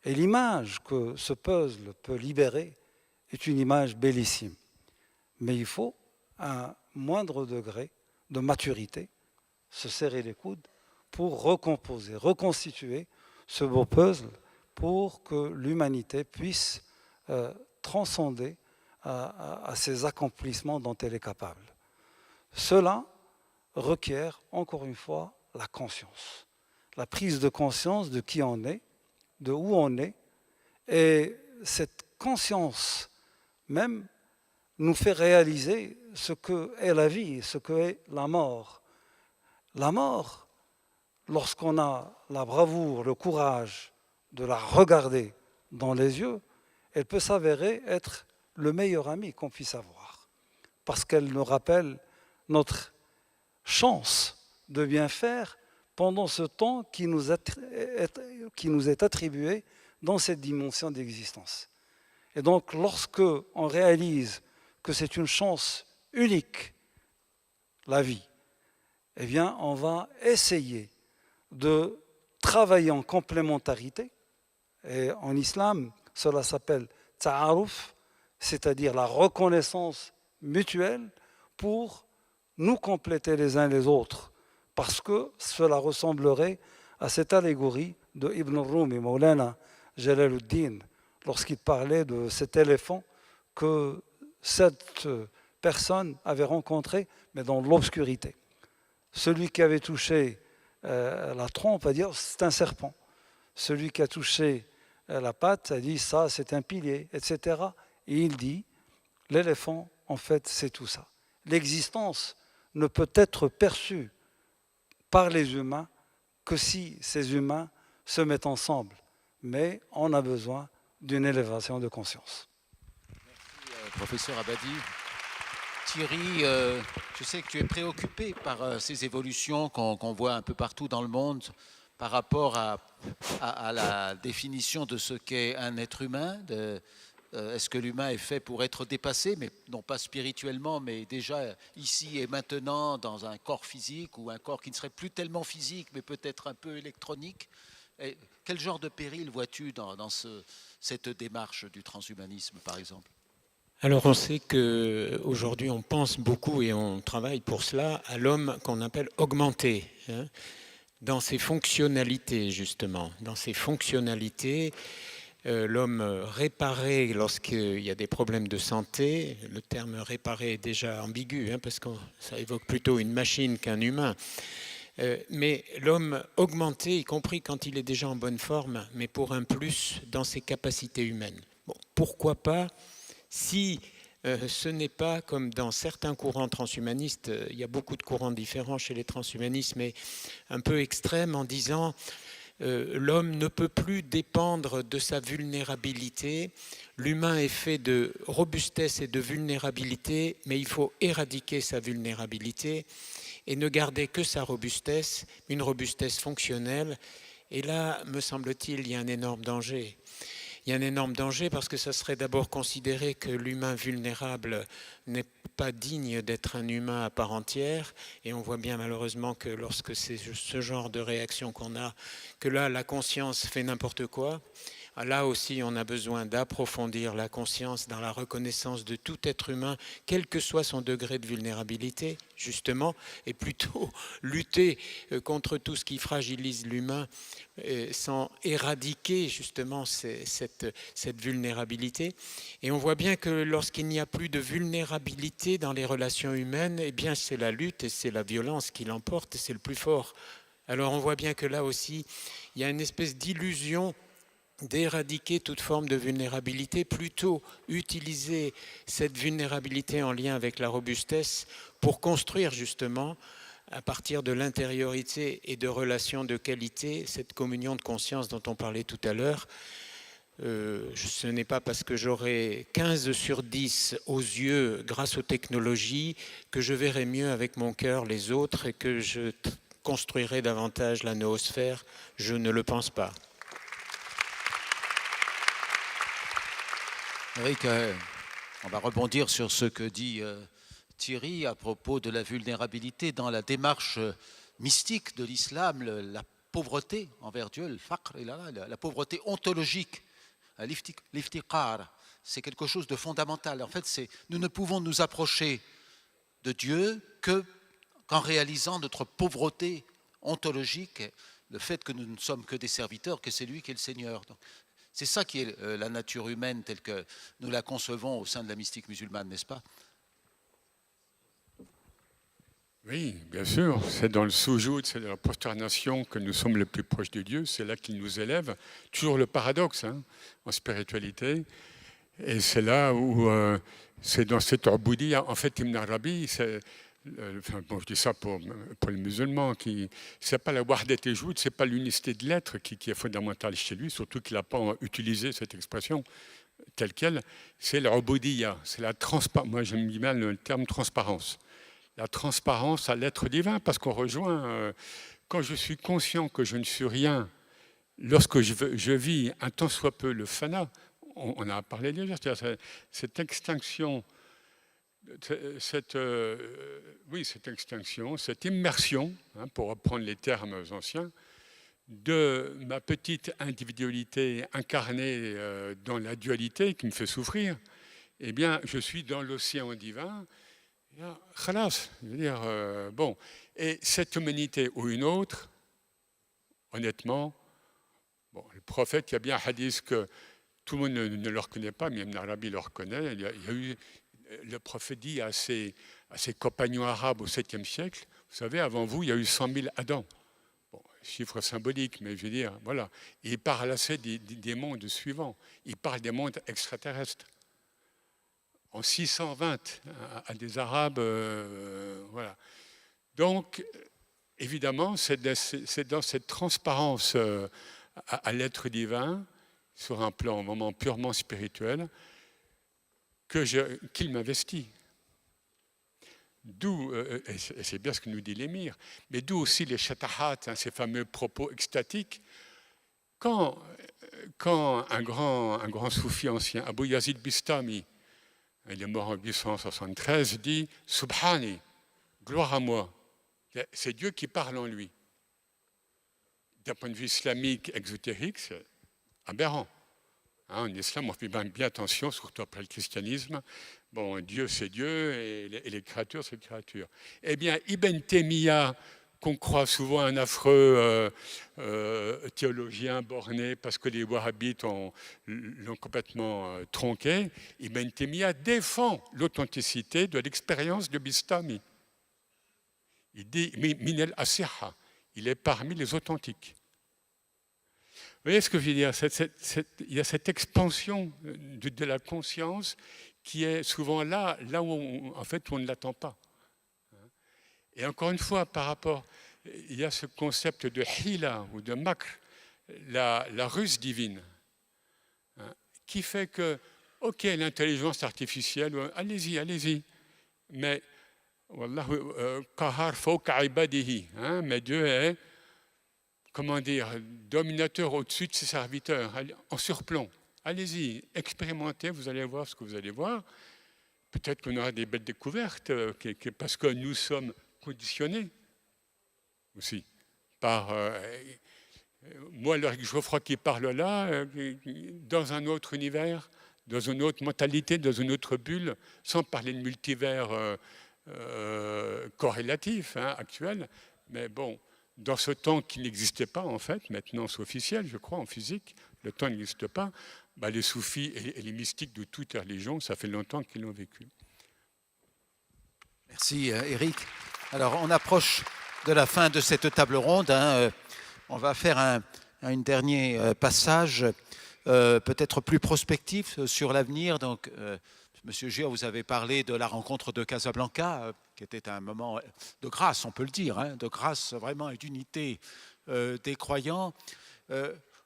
Et l'image que ce puzzle peut libérer est une image bellissime. Mais il faut un moindre degré de maturité, se serrer les coudes pour recomposer, reconstituer ce beau puzzle pour que l'humanité puisse transcender à ces accomplissements dont elle est capable. Cela requiert, encore une fois, la conscience, la prise de conscience de qui on est, de où on est, et cette conscience même nous fait réaliser ce qu'est la vie, ce qu'est la mort. La mort, lorsqu'on a la bravoure, le courage de la regarder dans les yeux, elle peut s'avérer être le meilleur ami qu'on puisse avoir, parce qu'elle nous rappelle notre chance de bien faire pendant ce temps qui nous est attribué dans cette dimension d'existence. Et donc, lorsque on réalise que c'est une chance unique, la vie, eh bien, on va essayer de travailler en complémentarité. Et en islam, cela s'appelle ta'aruf, c'est-à-dire la reconnaissance mutuelle pour nous compléter les uns les autres, parce que cela ressemblerait à cette allégorie de Ibn Rumi, Maulana Jalaluddin, lorsqu'il parlait de cet éléphant que cette personne avait rencontré, mais dans l'obscurité. Celui qui avait touché la trompe va dire c'est un serpent. Celui qui a touché la patte a dit ça c'est un pilier, etc. Et il dit l'éléphant en fait c'est tout ça. L'existence ne peut être perçue par les humains que si ces humains se mettent ensemble. Mais on a besoin d'une élévation de conscience. Merci, professeur Abadi. Thierry, je sais que tu es préoccupé par ces évolutions qu'on voit un peu partout dans le monde par rapport à la définition de ce qu'est un être humain. Est-ce que l'humain est fait pour être dépassé, mais non pas spirituellement, mais déjà ici et maintenant dans un corps physique ou un corps qui ne serait plus tellement physique, mais peut-être un peu électronique? Et quel genre de péril vois-tu dans cette démarche du transhumanisme, par exemple? Alors on sait qu'aujourd'hui on pense beaucoup et on travaille pour cela à l'homme qu'on appelle augmenté, hein, dans ses fonctionnalités justement. Dans ses fonctionnalités, l'homme réparé lorsqu'il y a des problèmes de santé, le terme réparé est déjà ambigu, hein, parce que ça évoque plutôt une machine qu'un humain. Mais l'homme augmenté, y compris quand il est déjà en bonne forme, mais pour un plus dans ses capacités humaines. Bon, pourquoi pas? Si ce n'est pas comme dans certains courants transhumanistes, il y a beaucoup de courants différents chez les transhumanistes, mais un peu extrêmes en disant l'homme ne peut plus dépendre de sa vulnérabilité. L'humain est fait de robustesse et de vulnérabilité, mais il faut éradiquer sa vulnérabilité et ne garder que sa robustesse, une robustesse fonctionnelle. Et là, me semble-t-il, il y a un énorme danger. Il y a un énorme danger parce que ça serait d'abord considéré que l'humain vulnérable n'est pas digne d'être un humain à part entière. Et on voit bien malheureusement que lorsque c'est ce genre de réaction qu'on a, que là, la conscience fait n'importe quoi. Là aussi, on a besoin d'approfondir la conscience dans la reconnaissance de tout être humain, quel que soit son degré de vulnérabilité, justement, et plutôt lutter contre tout ce qui fragilise l'humain sans éradiquer justement cette vulnérabilité. Et on voit bien que lorsqu'il n'y a plus de vulnérabilité dans les relations humaines, eh bien c'est la lutte et c'est la violence qui l'emporte et c'est le plus fort. Alors on voit bien que là aussi, il y a une espèce d'illusion d'éradiquer toute forme de vulnérabilité, plutôt utiliser cette vulnérabilité en lien avec la robustesse pour construire justement, à partir de l'intériorité et de relations de qualité, cette communion de conscience dont on parlait tout à l'heure. Ce n'est pas parce que j'aurai 15 sur 10 aux yeux grâce aux technologies que je verrai mieux avec mon cœur les autres et que je construirai davantage la noosphère. Je ne le pense pas. Eric, on va rebondir sur ce que dit Thierry à propos de la vulnérabilité dans la démarche mystique de l'islam, la pauvreté envers Dieu, le faqr, la pauvreté ontologique, l'iftiqar, c'est quelque chose de fondamental. En fait, nous ne pouvons nous approcher de Dieu qu'en réalisant notre pauvreté ontologique, le fait que nous ne sommes que des serviteurs, que c'est lui qui est le Seigneur. Donc, c'est ça qui est la nature humaine telle que nous la concevons au sein de la mystique musulmane, n'est-ce pas? Oui, bien sûr. C'est dans le soujoud, c'est dans la prosternation que nous sommes le plus proches de Dieu. C'est là qu'il nous élève. Toujours le paradoxe en spiritualité. Et c'est là où c'est dans cette ubudiyya. En fait, Ibn Arabi, je dis ça pour les musulmans, c'est pas la wahdat al-wujud, c'est pas l'unicité de l'être qui est fondamentale chez lui, surtout qu'il n'a pas utilisé cette expression telle quelle. C'est l'ubudiyya, c'est la transparence. Moi, j'aime bien le terme transparence. La transparence à l'être divin, parce qu'on rejoint, quand je suis conscient que je ne suis rien, lorsque je vis un tant soit peu le fana, on en a parlé déjà, c'est-à-dire cette extinction, cette extinction, cette immersion, pour reprendre les termes anciens, de ma petite individualité incarnée dans la dualité qui me fait souffrir, eh bien, je suis dans l'océan divin. Khalas, je veux dire, bon. Et cette humanité ou une autre, honnêtement, bon, le prophète, il y a bien un hadith que tout le monde ne le reconnaît pas, mais Ibn Arabi le reconnaît. Il y a eu, le prophète dit à ses compagnons arabes au 7e siècle, vous savez, avant vous, il y a eu 100 000 Adams. Bon, chiffre symbolique, mais je veux dire, voilà. Il parle assez des mondes suivants. Il parle des mondes extraterrestres. En 620, à des Arabes, voilà. Donc, évidemment, c'est dans cette transparence à l'être divin, sur un plan, un moment purement spirituel, qu'il m'investit. D'où, et c'est bien ce que nous dit l'émir, mais d'où aussi les shatahat, hein, ces fameux propos extatiques. Quand un grand soufi ancien, Abu Yazid Bistami, il est mort en 1873, dit « Subhani, gloire à moi », c'est Dieu qui parle en lui. D'un point de vue islamique, exotérique, c'est aberrant. Hein, en islam, on fait bien attention, surtout après le christianisme. Bon, Dieu, c'est Dieu, et les créatures, c'est les créatures. Eh bien, Ibn Taymiyyah, qu'on croit souvent un affreux théologien borné parce que les wahhabites l'ont complètement tronqué, Ibn Taymiyyah défend l'authenticité de l'expérience de Bistami. Il dit « Minel asiha », il est parmi les authentiques. Vous voyez ce que je veux dire? Il y a cette expansion de la conscience qui est souvent là où en fait, on ne l'attend pas. Et encore une fois, par rapport, il y a ce concept de hila ou de makr, la ruse divine, qui fait que, ok, l'intelligence artificielle, allez-y, mais qahar fawqa ibadihi, mais Dieu est, comment dire, dominateur au-dessus de ses serviteurs, en surplomb. Allez-y, expérimentez, vous allez voir ce que vous allez voir. Peut-être qu'on aura des belles découvertes, parce que nous sommes conditionnés aussi par... moi, le Geoffroy qui parle là, dans un autre univers, dans une autre mentalité, dans une autre bulle, sans parler de multivers corrélatif, actuel, mais bon, dans ce temps qui n'existait pas en fait, maintenant c'est officiel, je crois, en physique, le temps n'existe pas, les soufis et les mystiques de toute religion, ça fait longtemps qu'ils l'ont vécu. Merci Eric. Alors on approche de la fin de cette table ronde. On va faire un dernier passage, peut-être plus prospectif sur l'avenir. Donc, Monsieur Gir, vous avez parlé de la rencontre de Casablanca, qui était un moment de grâce, on peut le dire, de grâce vraiment et d'unité des croyants.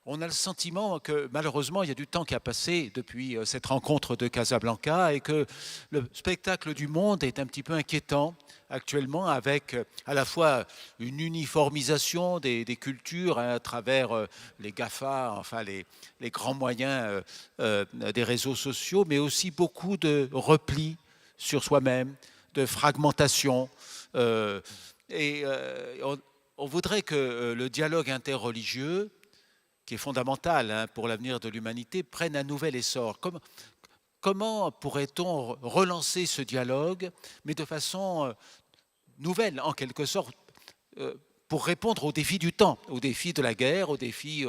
On a le sentiment que malheureusement, il y a du temps qui a passé depuis cette rencontre de Casablanca et que le spectacle du monde est un petit peu inquiétant actuellement, avec à la fois une uniformisation des cultures à travers les GAFA, enfin les grands moyens des réseaux sociaux, mais aussi beaucoup de repli sur soi-même, de fragmentation. On voudrait que le dialogue interreligieux, qui est fondamental pour l'avenir de l'humanité, prenne un nouvel essor. Comment pourrait-on relancer ce dialogue, mais de façon nouvelle, en quelque sorte, pour répondre aux défis du temps, aux défis de la guerre, aux défis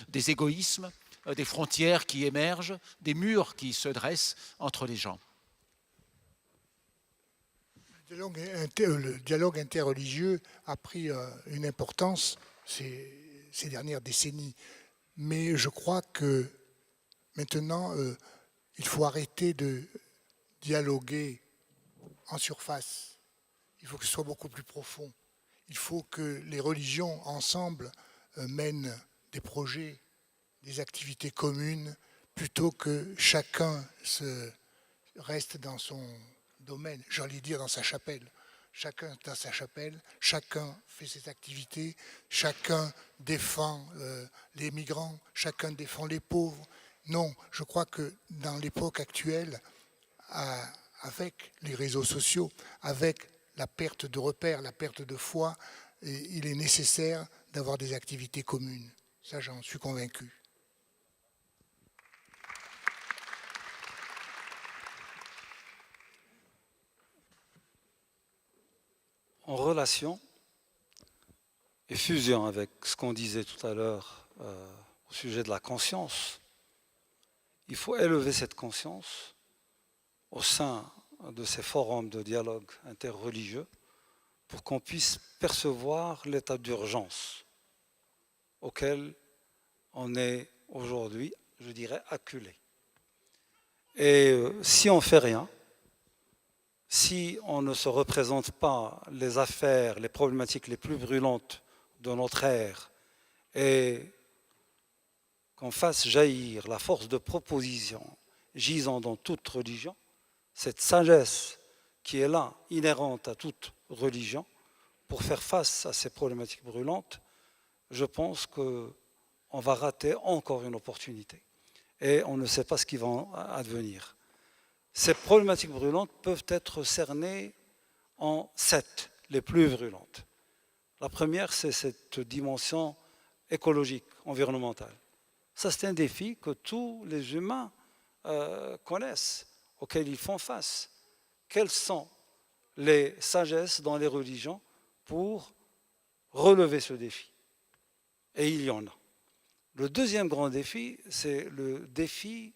des égoïsmes, des frontières qui émergent, des murs qui se dressent entre les gens? Le dialogue interreligieux a pris une importance ces dernières décennies. Mais je crois que maintenant, il faut arrêter de dialoguer en surface. Il faut que ce soit beaucoup plus profond. Il faut que les religions, ensemble, mènent des projets, des activités communes, plutôt que chacun reste dans son domaine, j'allais dire dans sa chapelle. Chacun dans sa chapelle, chacun fait ses activités, chacun défend les migrants, chacun défend les pauvres. Non, je crois que dans l'époque actuelle, avec les réseaux sociaux, avec la perte de repères, la perte de foi, il est nécessaire d'avoir des activités communes. Ça, j'en suis convaincu. en relation et fusion avec ce qu'on disait tout à l'heure au sujet de la conscience. Il faut élever cette conscience au sein de ces forums de dialogue interreligieux pour qu'on puisse percevoir l'état d'urgence auquel on est aujourd'hui, je dirais, acculé. Et si on ne fait rien, si on ne se représente pas les affaires, les problématiques les plus brûlantes de notre ère et qu'on fasse jaillir la force de proposition gisant dans toute religion, cette sagesse qui est là, inhérente à toute religion, pour faire face à ces problématiques brûlantes, je pense qu'on va rater encore une opportunité. Et on ne sait pas ce qui va advenir. Ces problématiques brûlantes peuvent être cernées en 7, les plus brûlantes. La première, c'est cette dimension écologique, environnementale. Ça, c'est un défi que tous les humains connaissent, auxquels ils font face. Quelles sont les sagesses dans les religions pour relever ce défi? Et il y en a. Le deuxième grand défi, c'est le défi,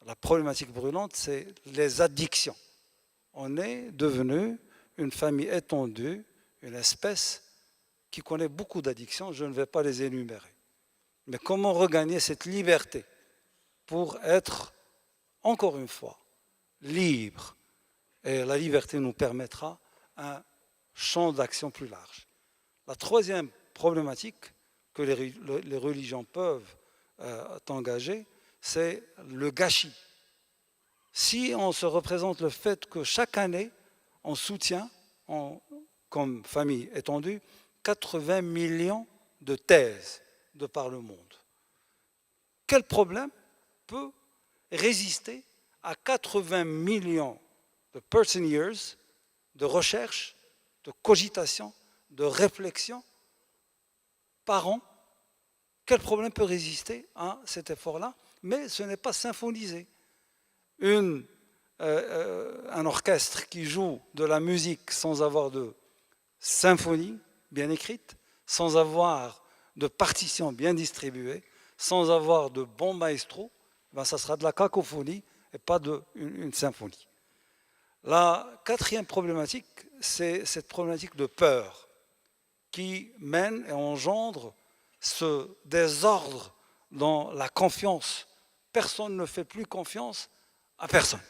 la problématique brûlante, c'est les addictions. On est devenu une famille étendue, une espèce qui connaît beaucoup d'addictions, je ne vais pas les énumérer. Mais comment regagner cette liberté pour être, encore une fois, libre? Et la liberté nous permettra un champ d'action plus large. La troisième problématique que les religions peuvent engager, c'est le gâchis. Si on se représente le fait que chaque année, on soutient, comme famille étendue, 80 millions de thèses de par le monde. Quel problème peut résister à 80 millions de person years de recherche, de cogitation, de réflexion par an? Quel problème peut résister à cet effort-là? Mais ce n'est pas symphonisé. Un orchestre qui joue de la musique sans avoir de symphonie bien écrite, sans avoir de partition bien distribuée, sans avoir de bons maestros, ça sera de la cacophonie et pas une symphonie. La quatrième problématique, c'est cette problématique de peur qui mène et engendre ce désordre dans la confiance. Personne ne fait plus confiance à personne.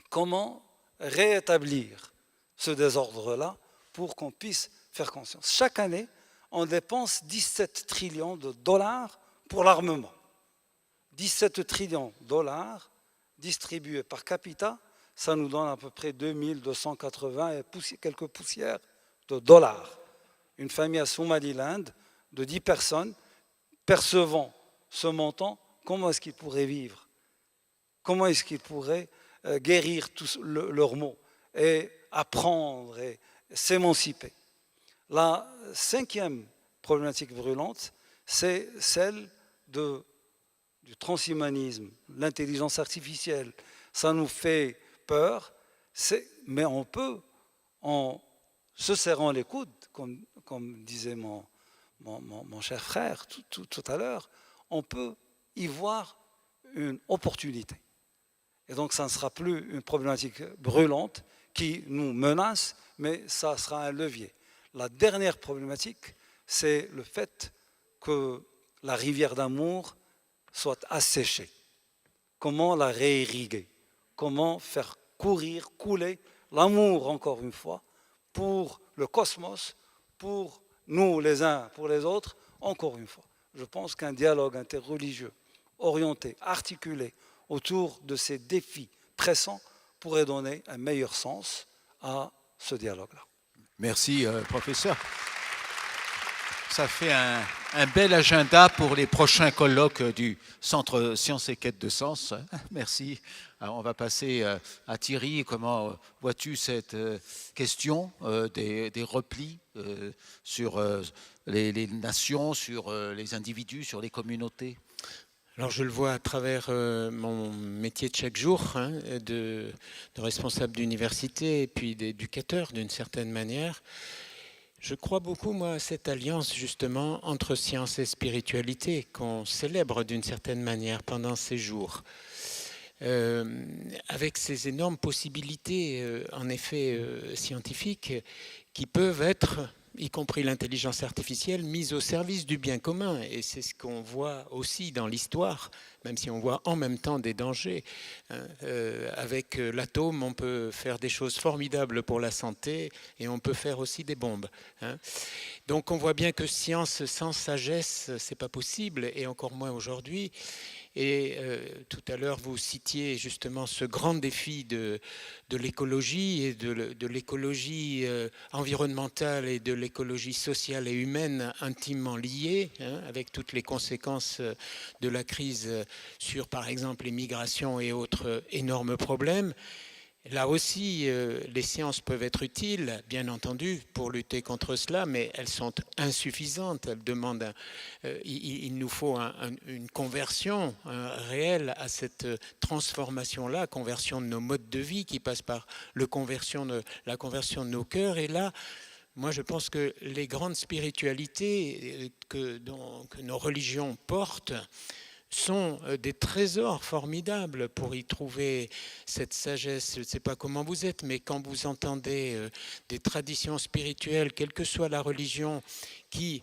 Comment rétablir ce désordre-là pour qu'on puisse faire confiance? Chaque année, on dépense 17 trillions de dollars pour l'armement. 17 trillions de dollars distribués par capita, ça nous donne à peu près 2280 et quelques poussières de dollars. Une famille à Somaliland de 10 personnes percevant ce montant, comment est-ce qu'ils pourraient vivre? Comment est-ce qu'ils pourraient guérir tous leurs maux et apprendre et s'émanciper? La cinquième problématique brûlante, c'est celle du transhumanisme, l'intelligence artificielle. Ça nous fait peur, mais on peut, en se serrant les coudes, comme disait mon cher frère tout à l'heure, on peut y voir une opportunité. Et donc ça ne sera plus une problématique brûlante qui nous menace, mais ça sera un levier. La dernière problématique, c'est le fait que la rivière d'amour soit asséchée. Comment la réirriguer? Comment faire couler l'amour, encore une fois, pour le cosmos, pour nous les uns, pour les autres, encore une fois. Je pense qu'un dialogue interreligieux, orienté, articulé autour de ces défis pressants pourrait donner un meilleur sens à ce dialogue-là. Merci, professeur. Ça fait un bel agenda pour les prochains colloques du Centre Sciences et Quêtes de Sens. Merci. Alors, on va passer à Thierry. Comment vois-tu cette question des replis sur les nations, sur les individus, sur les communautés? Alors je le vois à travers mon métier de chaque jour, hein, de responsable d'université et puis d'éducateur d'une certaine manière. Je crois beaucoup, moi, à cette alliance justement entre science et spiritualité qu'on célèbre d'une certaine manière pendant ces jours. Avec ces énormes possibilités, en effet, scientifiques qui peuvent être, y compris l'intelligence artificielle, mise au service du bien commun. Et c'est ce qu'on voit aussi dans l'histoire, même si on voit en même temps des dangers. Avec l'atome, on peut faire des choses formidables pour la santé et on peut faire aussi des bombes. Donc on voit bien que science sans sagesse, c'est pas possible, et encore moins aujourd'hui. Et tout à l'heure, vous citiez justement ce grand défi de l'écologie et de l'écologie environnementale et de l'écologie sociale et humaine intimement liées, hein, avec toutes les conséquences de la crise sur, par exemple, les migrations et autres énormes problèmes. Là aussi, les sciences peuvent être utiles, bien entendu, pour lutter contre cela, mais elles sont insuffisantes. Elles demandent, il nous faut une conversion réelle à cette transformation-là, conversion de nos modes de vie qui passe par la conversion de nos cœurs. Et là, moi, je pense que les grandes spiritualités que nos religions portent sont des trésors formidables pour y trouver cette sagesse. Je ne sais pas comment vous êtes, mais quand vous entendez des traditions spirituelles, quelle que soit la religion, qui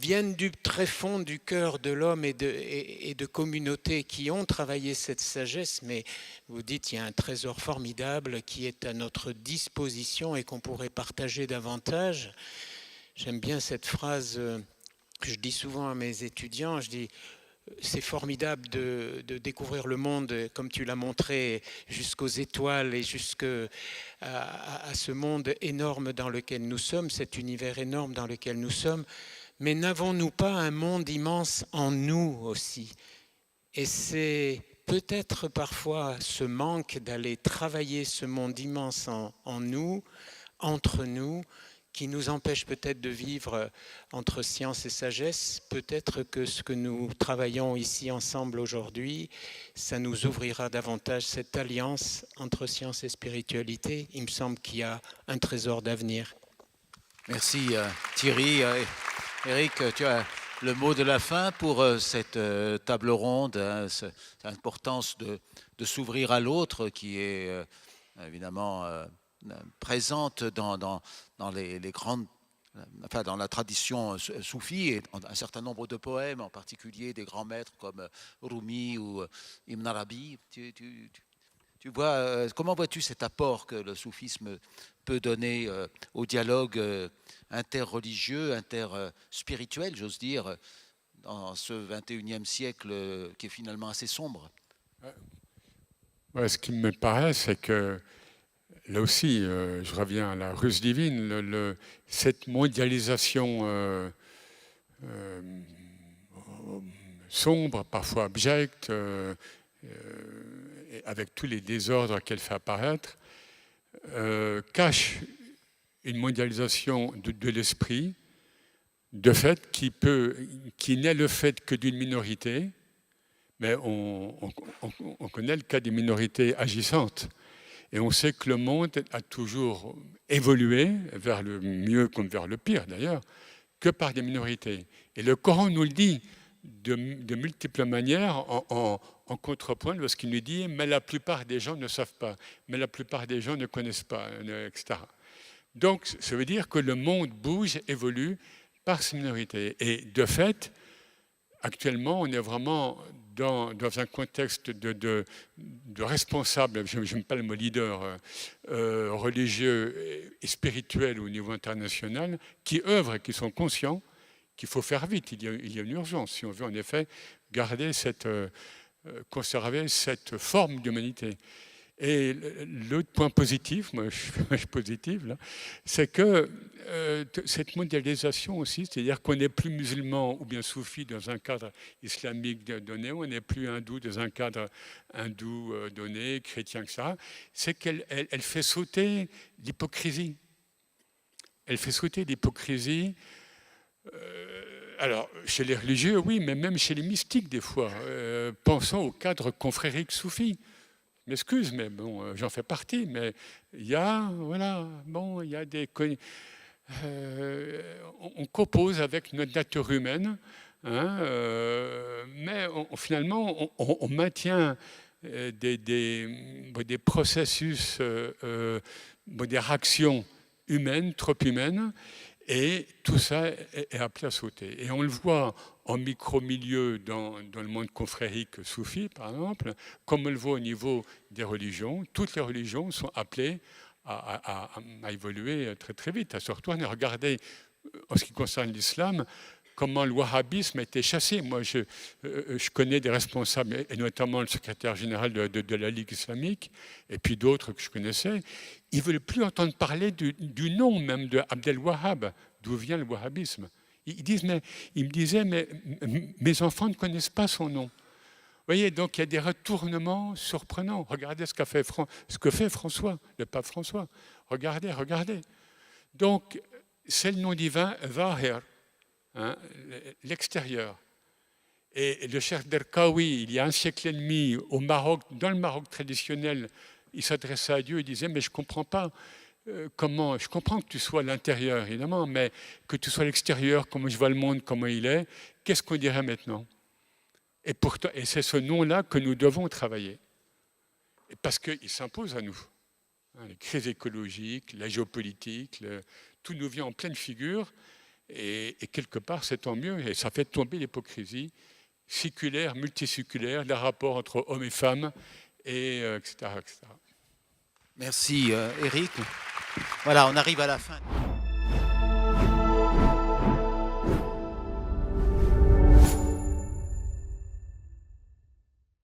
viennent du très fond du cœur de l'homme et de communautés qui ont travaillé cette sagesse, mais vous dites il y a un trésor formidable qui est à notre disposition et qu'on pourrait partager davantage. J'aime bien cette phrase que je dis souvent à mes étudiants, je dis c'est formidable de découvrir le monde comme tu l'as montré, jusqu'aux étoiles et jusqu'à ce monde énorme dans lequel nous sommes, cet univers énorme dans lequel nous sommes. Mais n'avons-nous pas un monde immense en nous aussi? Et c'est peut-être parfois ce manque d'aller travailler ce monde immense en nous, entre nous, qui nous empêche peut-être de vivre entre science et sagesse. Peut-être que ce que nous travaillons ici ensemble aujourd'hui, ça nous ouvrira davantage cette alliance entre science et spiritualité. Il me semble qu'il y a un trésor d'avenir. Merci Thierry. Eric, tu as le mot de la fin pour cette table ronde, hein, cette importance de s'ouvrir à l'autre qui est évidemment présente dans les grandes, enfin dans la tradition soufie et un certain nombre de poèmes, en particulier des grands maîtres comme Rumi ou Ibn Arabi. Tu vois, comment vois-tu cet apport que le soufisme peut donner au dialogue interreligieux, interspirituel, j'ose dire, dans ce 21e siècle qui est finalement assez sombre? Ouais, ce qui me paraît, c'est que là aussi, je reviens à la ruse divine, cette mondialisation sombre, parfois abjecte, avec tous les désordres qu'elle fait apparaître, cache une mondialisation de l'esprit, de fait, qui n'est le fait que d'une minorité, mais on connaît le cas des minorités agissantes. Et on sait que le monde a toujours évolué vers le mieux comme vers le pire d'ailleurs, que par des minorités. Et le Coran nous le dit de multiples manières en contrepoint lorsqu'il nous dit « mais la plupart des gens ne savent pas, mais la plupart des gens ne connaissent pas », etc. Donc ça veut dire que le monde bouge, évolue par ces minorités. Et de fait, actuellement, on est vraiment dans un contexte de responsables, je n'aime pas le mot leader, religieux et spirituels au niveau international, qui œuvrent et qui sont conscients qu'il faut faire vite. Il y a une urgence si on veut en effet conserver cette forme d'humanité. Et l'autre point positif, moi je suis positif là, c'est que cette mondialisation aussi, c'est-à-dire qu'on n'est plus musulman ou bien soufi dans un cadre islamique donné, on n'est plus hindou dans un cadre hindou donné, chrétien, etc., c'est qu'elle fait sauter l'hypocrisie. Elle fait sauter l'hypocrisie Alors, chez les religieux, oui, mais même chez les mystiques, des fois. Pensons au cadre confrérique soufi. Je m'excuse, mais bon, j'en fais partie. Mais il y a, voilà, bon, il y a des... on compose avec notre nature humaine, hein, mais finalement, on maintient des processus, des réactions humaines, trop humaines, et tout ça est appelé à sauter. Et on le voit en micro-milieu dans le monde confrérique soufi, par exemple, comme on le voit au niveau des religions. Toutes les religions sont appelées à évoluer très très vite, à se retourner. Regardez, en ce qui concerne l'islam, comment le wahhabisme a été chassé. Moi, je connais des responsables, et notamment le secrétaire général de la Ligue islamique, et puis d'autres que je connaissais. Ils ne veulent plus entendre parler du nom même de Abdel Wahhab, d'où vient le wahhabisme. Ils me disaient, mais mes enfants ne connaissent pas son nom. Vous voyez, donc il y a des retournements surprenants. Regardez ce que fait François, le pape François. Regardez. Donc, c'est le nom divin, Zahir, hein, l'extérieur. Et le cheikh Derkaoui, il y a un siècle et demi, au Maroc, dans le Maroc traditionnel, il s'adressait à Dieu et disait, mais je ne comprends pas comment, je comprends que tu sois à l'intérieur, évidemment, mais que tu sois à l'extérieur, comment je vois le monde, comment il est, qu'est-ce qu'on dirait maintenant ? Et c'est ce nom-là que nous devons travailler. Parce qu'il s'impose à nous. Les crises écologiques, la géopolitique, tout nous vient en pleine figure. Et quelque part, c'est tant mieux. Et ça fait tomber l'hypocrisie séculaire, multiséculaire, les rapports entre hommes et femmes, et, etc., etc. Merci Éric. Voilà, on arrive à la fin.